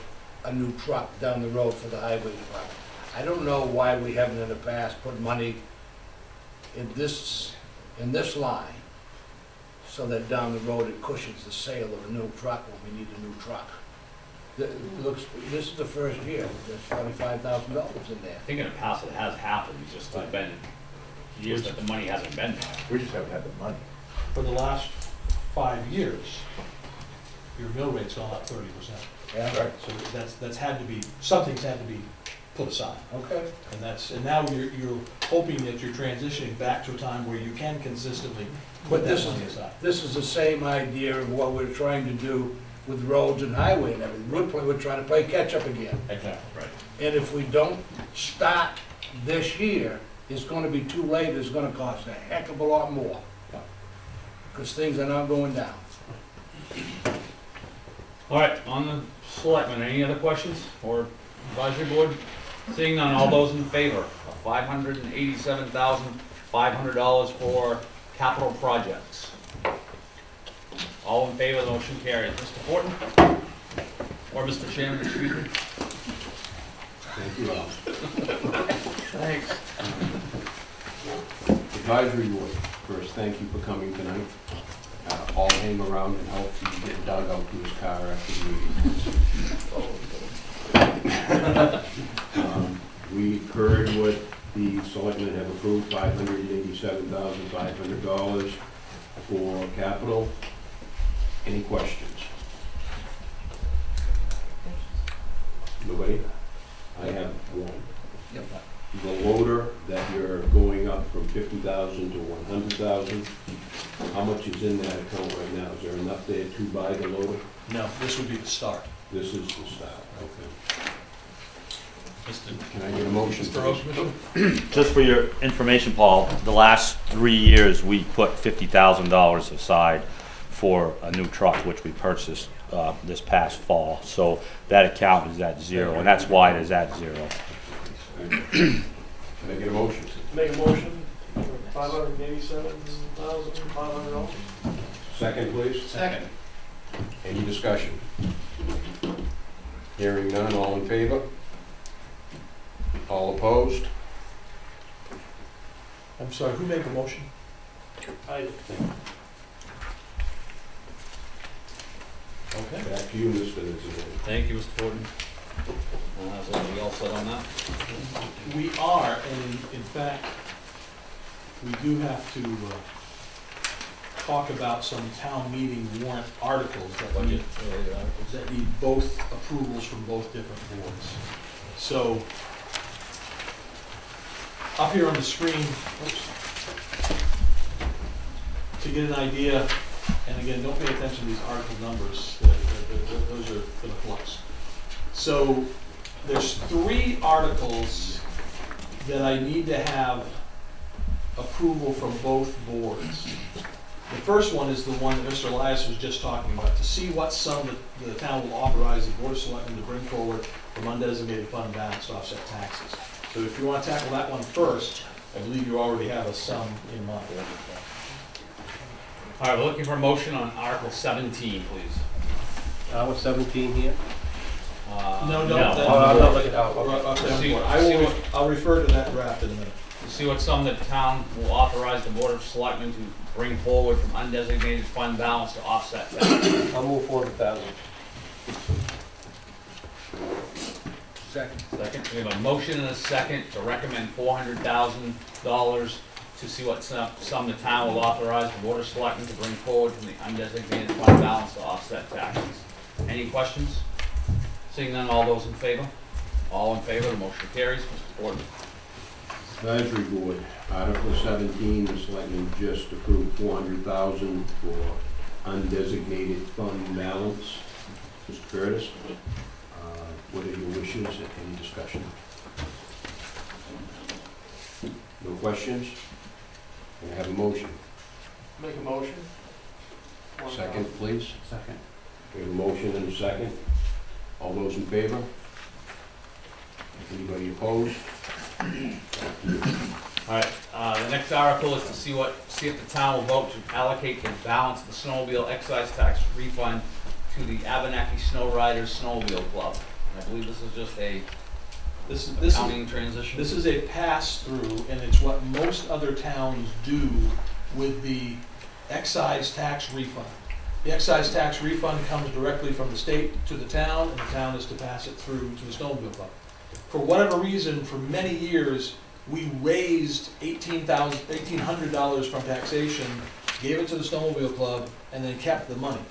a new truck down the road for the highway department. I don't know why we haven't in the past put money in this line, so that down the road it cushions the sale of a new truck when we need a new truck. This is the first year, there's $45,000 in there. I think in the past it has happened, it's just been years that the money hasn't been there. We just haven't had the money. For the last 5 years, your mill rate's gone up 30%. Yeah, right. So that's had to be, something's had to be put aside. Okay. And now you're hoping that you're transitioning back to a time where you can consistently put But that this money is, aside. this is the same idea of what we're trying to do with roads and highway and everything. We're trying to play catch-up again. Exactly, right. And if we don't start this year, it's gonna be too late, it's gonna cost a heck of a lot more. Because things are not going down. All right, on the selectmen, any other questions or advisory board? Seeing none, all those in favor of $587,500 for capital projects? All in favor, the motion carries. Mr. Fortin? Or Mr. Chairman, excuse me? Thank you, Al. Thanks. Advisory board, first, thank you for coming tonight. I'll hang around and help you get Doug out to his car after the meeting. We heard what the selectmen have approved, $587,500 for capital. Any questions? Nobody? I have one. The loader that you're going up from 50,000 to 100,000, how much is in that account right now? Is there enough there to buy the loader? No, this would be the start. This is the start, okay. Mr. Can I get a motion? Mr. Oshman? Just for your information, Paul, the last 3 years, we put $50,000 aside for a new truck, which we purchased this past fall. So that account is at zero, and that's why it is at zero. Can I get a motion? Make a motion for $587,500. Second, please. Second. Any discussion? Hearing none, all in favor? All opposed? I'm sorry, who made the motion? I Okay. Back to you, Mr. Nizzle. Thank you, Mr. Fortin. So are we all set on that? We are, and in fact, we do have to talk about some town meeting warrant articles that need both approvals from both different boards. So, up here on the screen, to get an idea, and again, don't pay attention to these article numbers, those are for the flux. So, there's 3 articles that I need to have approval from both boards. The first one is the one that Mr. Elias was just talking about, to see what sum the town will authorize the Board of Selectmen to bring forward from undesignated fund balance to offset taxes. So if you want to tackle that one first, I believe you already have a sum in mind. All right, we're looking for a motion on Article 17, please. What's 17 here? No, no. I'm not looking out. I'll refer to that draft in a minute. To see what sum the town will authorize the Board of Selectmen to bring forward from undesignated fund balance to offset taxes. I'll move 400,000. Second. Second, we have a motion and a second to recommend $400,000 to see what sum the town will authorize the Board of Selectmen to bring forward from the undesignated fund balance to offset taxes. Any questions? Seeing none, all those in favor? All in favor, the motion carries. Mr. Fortin. Advisory board, Article 17, the selectmen just approved $400,000 for undesignated fund balance. Mr. Curtis, what are your wishes? Any discussion? No questions? Can I have a motion? make a motion. Second, please. Second. We have a motion and a second. All those in favor? Anybody opposed? All right, the next article is to see if the town will vote to allocate the balance of the snowmobile excise tax refund to the Abenaki Snow Riders Snowmobile Club. And I believe this is just a accounting transition. This is a pass-through, and it's what most other towns do with the excise tax refund. The excise tax refund comes directly from the state to the town, and the town is to pass it through to the snowmobile club. For whatever reason, for many years, we raised $1,800 from taxation, gave it to the snowmobile club, and then kept the money.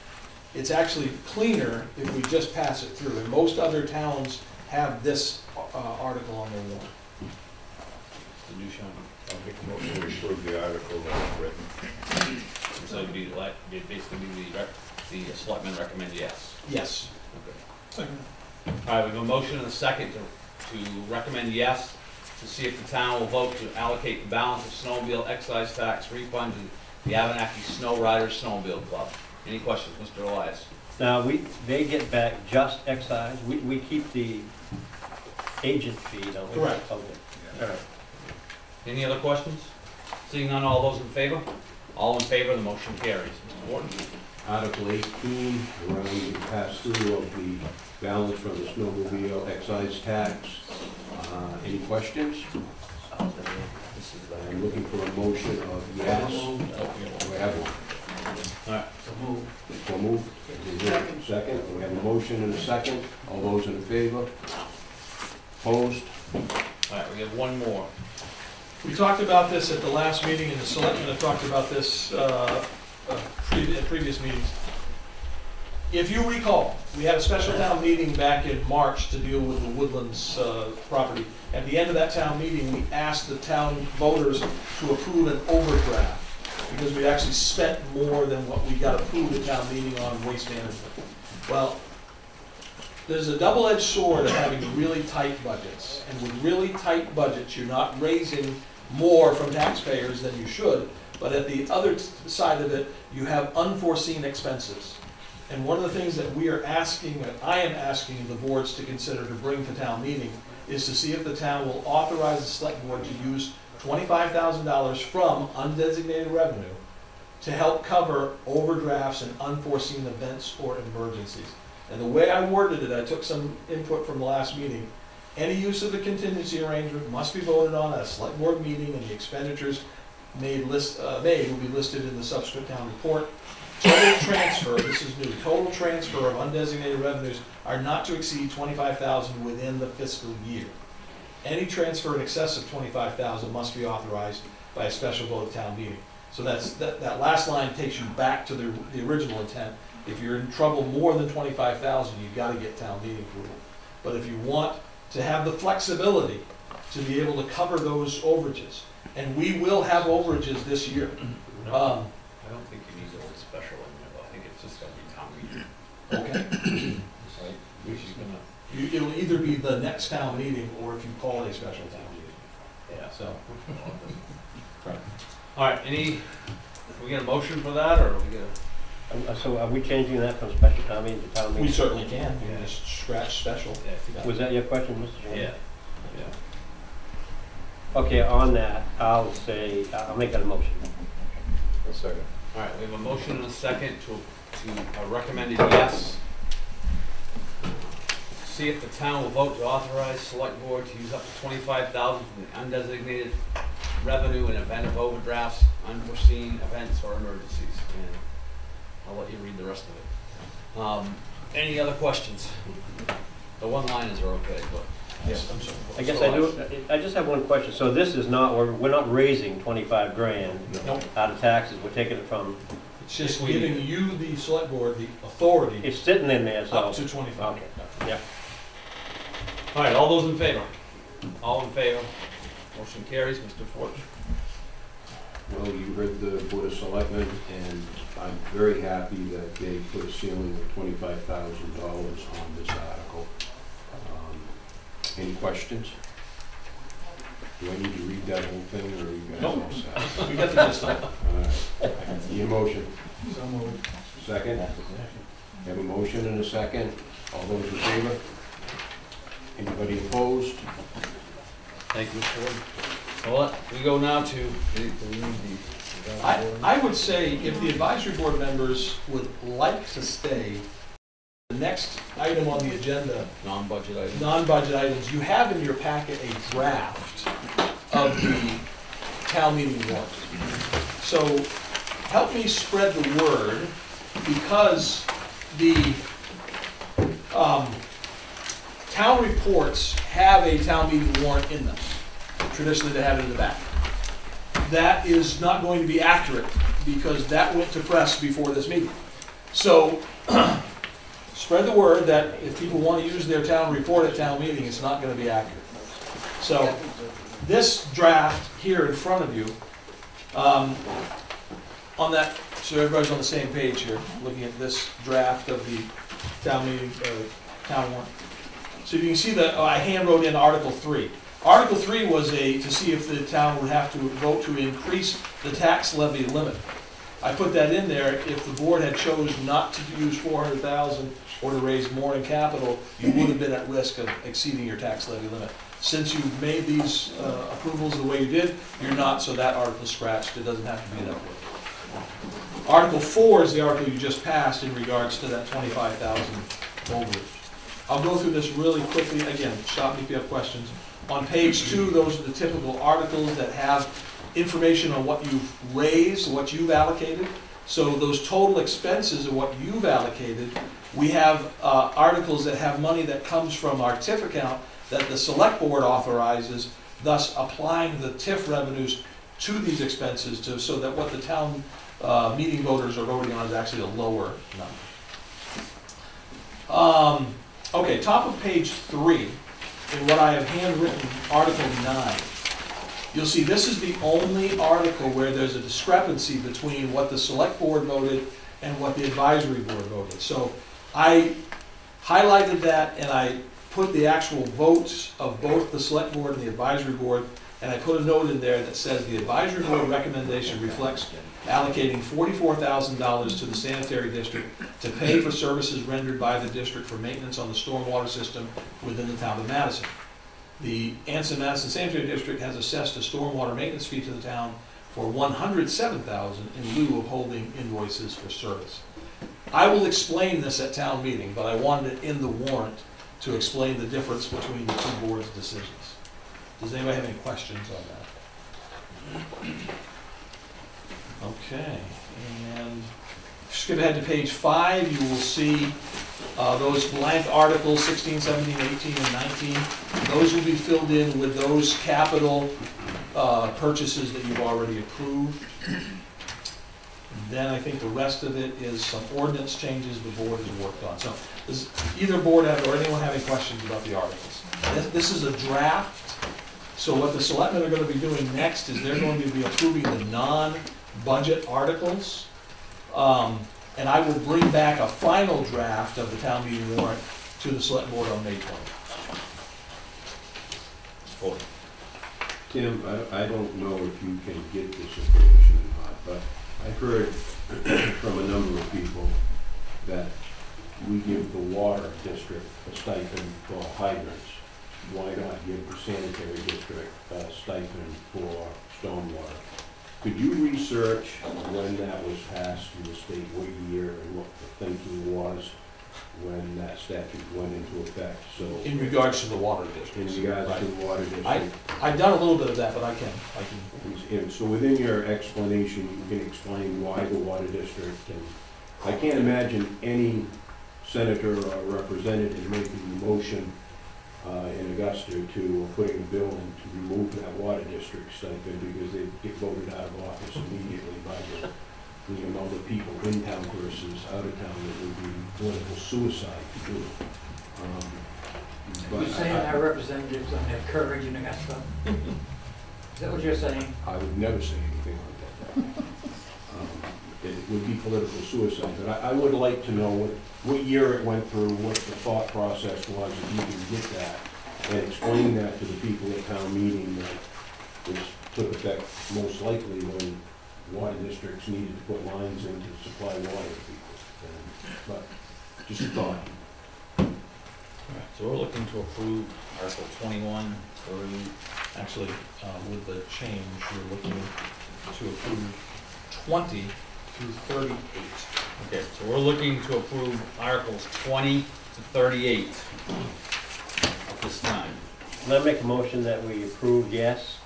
It's actually cleaner if we just pass it through, and most other towns have this article on their warrant. The new Sean. I'll make a motion to approve the article that's written. So it'd be like, it'd basically be the selectmen recommend yes. Yes. Okay. Second. All right, we have a motion and a second to recommend yes, to see if the town will vote to allocate the balance of snowmobile excise tax refund to the Abenaki Snow Riders Snowmobile Club. Any questions, Mr. Elias? Now, they get back just excise, we keep the agent fee, don't we? Correct. Okay. All right. Any other questions? Seeing none, all those in favor? All in favor, the motion carries. Mr. Wharton? Article 18, around the pass-through of the balance from the snowmobile excise tax. Any questions? I'm looking for a motion of yes. Do I have one? All right. So moved. Is there a second? We have a motion and a second. All those in favor? Opposed? All right, we have one more. We talked about this at the last meeting, and the selectmen have talked about this at previous meetings. If you recall, we had a special town meeting back in March to deal with the Woodlands property. At the end of that town meeting, we asked the town voters to approve an overdraft because we actually spent more than what we got approved at town meeting on waste management. Well, there's a double-edged sword of having really tight budgets. And with really tight budgets, you're not raising more from taxpayers than you should, but at the other side of it, you have unforeseen expenses. And one of the things that we are asking, that I am asking the boards to consider to bring to town meeting, is to see if the town will authorize the select board to use $25,000 from undesignated revenue to help cover overdrafts and unforeseen events or emergencies. And the way I worded it, I took some input from the last meeting. Any use of the contingency arrangement must be voted on at a select board meeting, and the expenditures made will be listed in the subsequent town report. Total transfer, this is new, total transfer of undesignated revenues are not to exceed $25,000 within the fiscal year. Any transfer in excess of $25,000 must be authorized by a special vote of town meeting. So that last line takes you back to the original intent. If you're in trouble more than $25,000, you've got to get town meeting approval. But if you want to have the flexibility to be able to cover those overages, and we will have overages this year. I don't think you need a special in there, I think it's just going to be town meeting. Okay. It'll either be the next town meeting, or if you call it a special town meeting. Yeah, so. Right. All right, we get a motion for that, or we get a? So are we changing that from special town meeting to town meeting? We certainly can. You can just scratch special. Yeah. Was that your question, Mr. Chairman? Yeah. Okay, on that, I'll make that a motion. A second. All right, we have a motion and a second to recommended yes. See if the town will vote to authorize select board to use up to $25,000 from the undesignated revenue in event of overdrafts, unforeseen events, or emergencies. And I'll let you read the rest of it. Any other questions? The one-liners are okay, but yes, I'm sorry. I guess I do. I just have one question. So this is not, we're not raising 25 grand Nope. out of taxes. We're taking it from. It's just giving you, the select board, the authority It's sitting in there, so. up to 25. Okay. Yeah. all right, all those in favor? All in favor? Motion carries. Mr. Forge. Well, you heard the Board of Selectmen, and I'm very happy that they put a ceiling of $25,000 on this article. Any questions? Do I need to read that whole thing, or are you guys Nope. all set? We got the gist of it. All right. Need a motion? So moved. Second? Have a motion and a second. All those in favor? Anybody opposed? Thank you, Mr. Wood. Well, we go now to, do we need the? I would say if the advisory board members would like to stay, the next item on the agenda, Non-budget items. non-budget items, you have in your packet a draft of the town meeting warrant. So help me spread the word, because the town reports have a town meeting warrant in them. The traditionally they have it in the back. That is not going to be accurate because that went to press before this meeting. So spread the word that if people want to use their town report at town meeting, it's not going to be accurate. So this draft here in front of you, on that, so everybody's on the same page here, looking at this draft of the town meeting, town warrant. So you can see that I hand wrote in Article 3. Article 3 was to see if the town would have to vote to increase the tax levy limit. I put that in there if the board had chosen not to use 400,000 or to raise more in capital, you would have been at risk of exceeding your tax levy limit. Since you've made these approvals the way you did, you're not, so that article's scratched. It doesn't have to be that way. Article 4 is the article you just passed in regards to that 25,000 overage. I'll go through this really quickly. Again, stop me if you have questions. On page 2, those are the typical articles that have information on what you've raised, what you've allocated. So those total expenses are what you've allocated. We have articles that have money that comes from our TIF account that the select board authorizes, thus applying the TIF revenues to these expenses so that what the town meeting voters are voting on is actually a lower number. Okay, top of page 3, in what I have handwritten, Article 9. You'll see this is the only article where there's a discrepancy between what the select board voted and what the advisory board voted. So I highlighted that and I put the actual votes of both the select board and the advisory board, and I put a note in there that says the advisory board recommendation reflects allocating $44,000 to the sanitary district to pay for services rendered by the district for maintenance on the stormwater system within the town of Madison. The Anson-Madison Sanitary District has assessed a stormwater maintenance fee to the town for $107,000 in lieu of holding invoices for service. I will explain this at town meeting, but I wanted it in the warrant to explain the difference between the two boards' decisions. Does anybody have any questions on that? Okay, and skip ahead to page 5, you will see those blank articles, 16, 17, 18, and 19. Those will be filled in with those capital purchases that you've already approved. Then I think the rest of it is some ordinance changes the board has worked on. So does either board have, or anyone have any questions about the articles? This is a draft. So what the selectmen are going to be doing next is they're going to be approving the non-budget articles. And I will bring back a final draft of the town meeting warrant to the select board on May 20th. Tim, I don't know if you can get this information or not, but I've heard from a number of people that we give the water district a stipend for hydrants. Why not give the sanitary district a stipend for stormwater? Could you research when that was passed in the state, what year, and what the thinking was when that statute went into effect? So in regards to the water district. In regards to the water district. I've done a little bit of that, but I can. And so within your explanation, you can explain why the water district, and I can't imagine any senator or representative making a motion in Augusta to putting a bill in to remove that water district stipend because they get voted out of office immediately by the amount of people in town versus out of town. That would be political suicide to do it. You're saying our representatives don't have courage in Augusta? Is that what you're saying? I would never say anything like that. It would be political suicide, but I would like to know what year it went through, what the thought process was, if you can get that, and explain that to the people at town meeting that this took effect most likely when water districts needed to put lines in to supply water to people. But just a thought. All right, so we're looking to approve Article 21 through, actually, with the change, we're looking to approve 20 through 38. Okay, so we're looking to approve Articles 20 to 38 at this time. Can I make a motion that we approve yes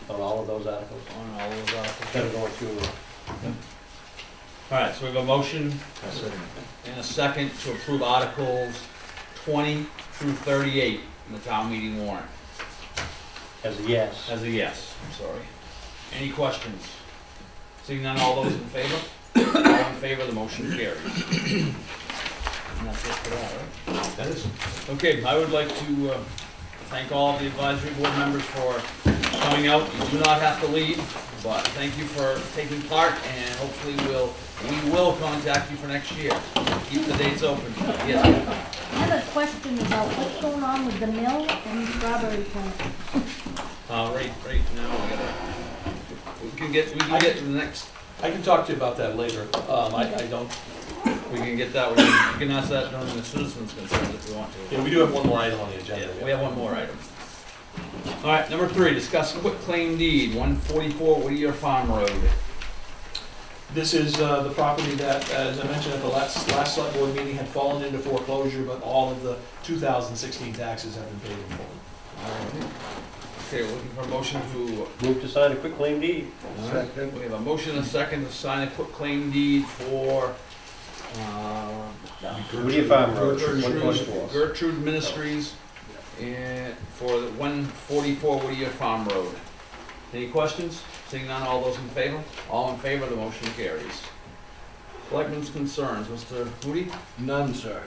on all of those articles? On all of those articles. Instead of going through. All right, so we have a motion and a second to approve Articles 20 through 38 in the town meeting warrant. As a yes. As a yes, I'm sorry. Any questions? Seeing none, all those in favor? All in favor, the motion carries. And that's it for that, right? That is. Okay, I would like to thank all of the advisory board members for coming out. You do not have to leave, but thank you for taking part, and hopefully we will contact you for next year. Keep the dates open. Yes. I have a question about what's going on with the mill and the strawberry plant. Right now, we can get to the next. I can talk to you about that later. I don't. We can get that. We can ask that during the citizens' concerns if we want to. Yeah, we do have one more item on the agenda. Yeah, we have one more item. All right, number 3, discuss quit claim deed, 144 Whittier Farm Road. This is the property that, as I mentioned at the last select board meeting, had fallen into foreclosure, but all of the 2016 taxes have been paid in full. All right. Okay, we're looking for a motion to. Move to sign a quick claim deed. Second. We have a motion and a second to sign a quit claim deed for Whittier Farm Road, 144. Gertrude Ministries and for the 144 Whittier Farm Road. Any questions? Seeing none, all those in favor? All in favor, the motion carries. Selectmen's concerns, Mr. Moody? None, sir.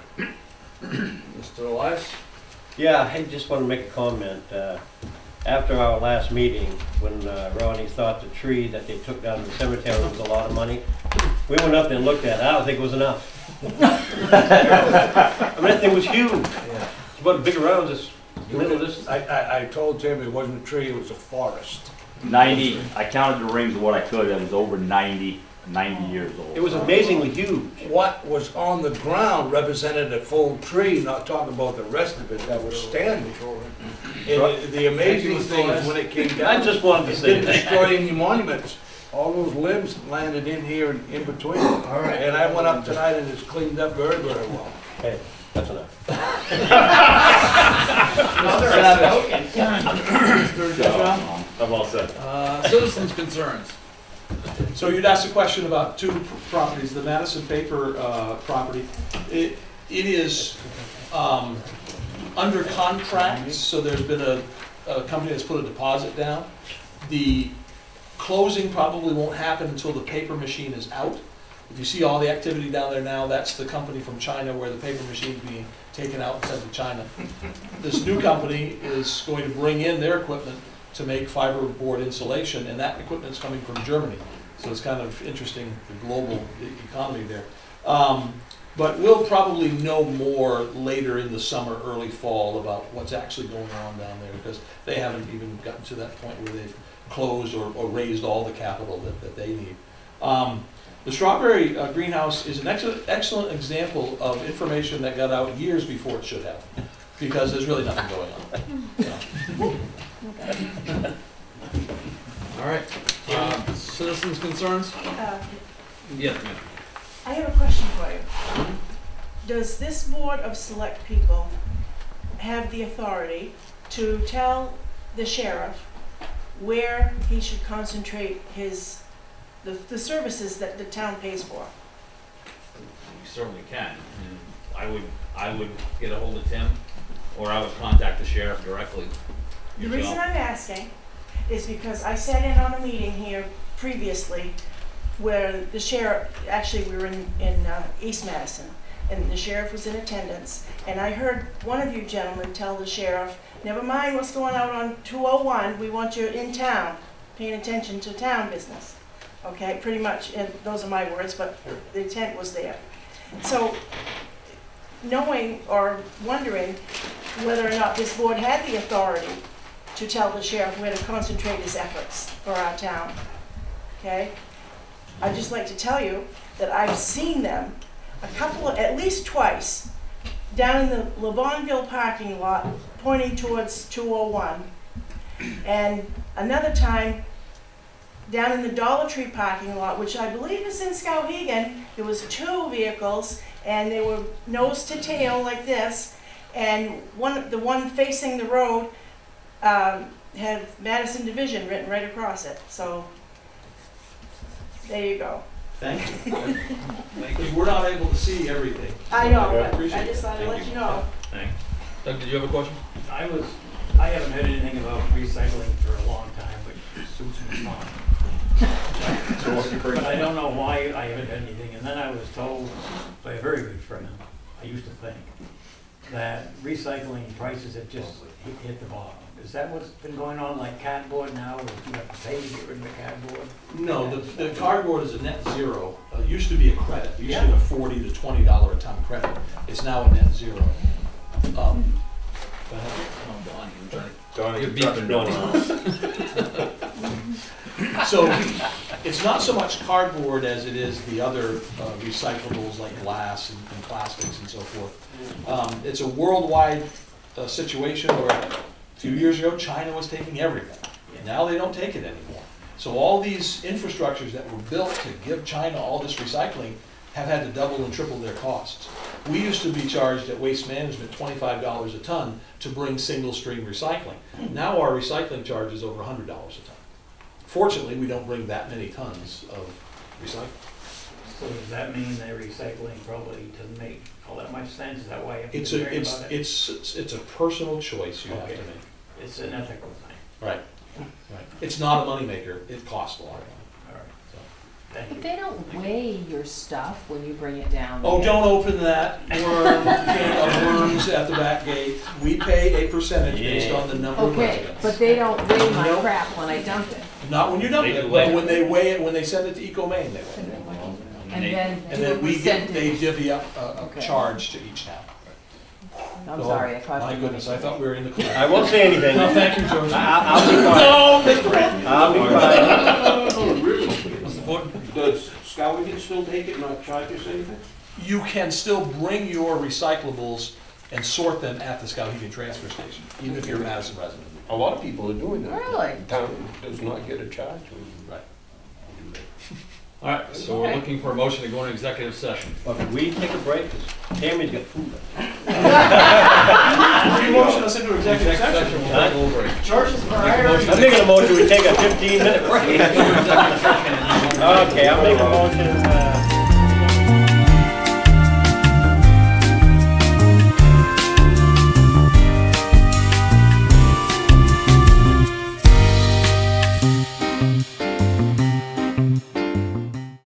Mr. Elias? Yeah, I just want to make a comment. After our last meeting, when Ronnie thought the tree that they took down in the cemetery was a lot of money, we went up there and looked at it. I don't think it was enough. I mean, that thing was huge. It's about as big around this middle of this. I told Tim it wasn't a tree, it was a forest. 90, I counted the rings of what I could, it was over 90 years old. It was amazingly huge. What was on the ground represented a full tree, not talking about the rest of it that was standing. And the amazing thing is when it came down, I just wanted to it say didn't that. destroy any monuments. All those limbs landed in here and in between. All right. And I went up tonight and it's cleaned up very, very well. Hey, that's enough. Mr. John? I'm all set. Citizens' concerns. So you'd asked a question about 2 properties, the Madison paper property. It is under contract, so there's been a company that's put a deposit down. The closing probably won't happen until the paper machine is out. If you see all the activity down there now, that's the company from China where the paper machine is being taken out and sent to China. This new company is going to bring in their equipment to make fiberboard insulation, and that equipment's coming from Germany. So it's kind of interesting, the global economy there. But we'll probably know more later in the summer, early fall, about what's actually going on down there, because they haven't even gotten to that point where they've closed or raised all the capital that they need. The strawberry greenhouse is an excellent example of information that got out years before it should have, because there's really nothing going on. All right. Citizens' concerns? Yes, ma'am. I have a question for you. Does this board of select people have the authority to tell the sheriff where he should concentrate the services that the town pays for? You certainly can. And I would get a hold of Tim, or I would contact the sheriff directly. The reason I'm asking is because I sat in on a meeting here previously where the sheriff, actually we were in East Madison, and the sheriff was in attendance, and I heard one of you gentlemen tell the sheriff, never mind what's going on 201, we want you in town, paying attention to town business. Okay, pretty much, and those are my words, but the intent was there. So, knowing or wondering whether or not this board had the authority to tell the sheriff where to concentrate his efforts for our town, okay? I'd just like to tell you that I've seen them at least twice, down in the LeBonville parking lot, pointing towards 201, and another time down in the Dollar Tree parking lot, which I believe is in Skowhegan. There was 2 vehicles, and they were nose to tail like this, and the one facing the road had Madison Division written right across it. So there you go. Thank you. Thank you. We're not able to see everything. I know, I but appreciate I just it. thought I'd Thank let you know. Thanks. Doug, did you have a question? I was I haven't heard anything about recycling for a long time, which suits me fine. But I don't know why I haven't heard anything, and then I was told by a very good friend, I used to think, that recycling prices have just hit the bottom. Is that what's been going on, like cardboard now, or you have to pay to get rid of the cardboard? No, the cardboard is a net zero. It used to be a credit. It used to be a $40 to $20 a ton credit. It's now a net zero. You're beeping Donnie. So it's not so much cardboard as it is the other recyclables like glass and plastics and so forth. It's a worldwide situation where a few years ago China was taking everything. Now they don't take it anymore. So all these infrastructures that were built to give China all this recycling have had to double and triple their costs. We used to be charged at Waste Management $25 a ton to bring single stream recycling. Now our recycling charge is over $100 a ton. Fortunately, we don't bring that many tons of recycling. So does that mean that recycling probably doesn't make all that much sense? Is that why you have It's to a, worry about it? it's a personal choice you have to Okay. make. It's an ethical thing. Right. Right. It's not a moneymaker. It costs a lot of money. All right. So. Thank But you. they don't weigh your stuff when you bring it down. Oh, there. don't open that worm can of worms at the back gate. We pay a percentage based on the number of Okay, residents. but they don't weigh my Nope. crap when I dump it. Not when you dump They it, do but weigh when they weigh it, when they send it to Eco Maine, they weigh it. And then And do then a we get, they percentage. divvy up a Okay. charge to each town. I'm Oh, sorry, I caused My you. goodness, I thought we were in the clear. I won't say anything. No, thank you, George. I'll be quiet. No, Mr. Brett. I'll be quiet. Does Skowhegan still take it and not charge us anything? You can still bring your recyclables and sort them at the Skowhegan transfer station, even if you're a Madison resident. A lot of people are doing that. Really? The town does not get a charge. Right. All right, so we're looking for a motion to go into executive session. Well, could we take a break? 'Cause Tammy's got food. If you motion us into executive session, We'll take a little break. George's I'm making a motion, we take a 15-minute break. Executive session. Okay, I'll make a motion,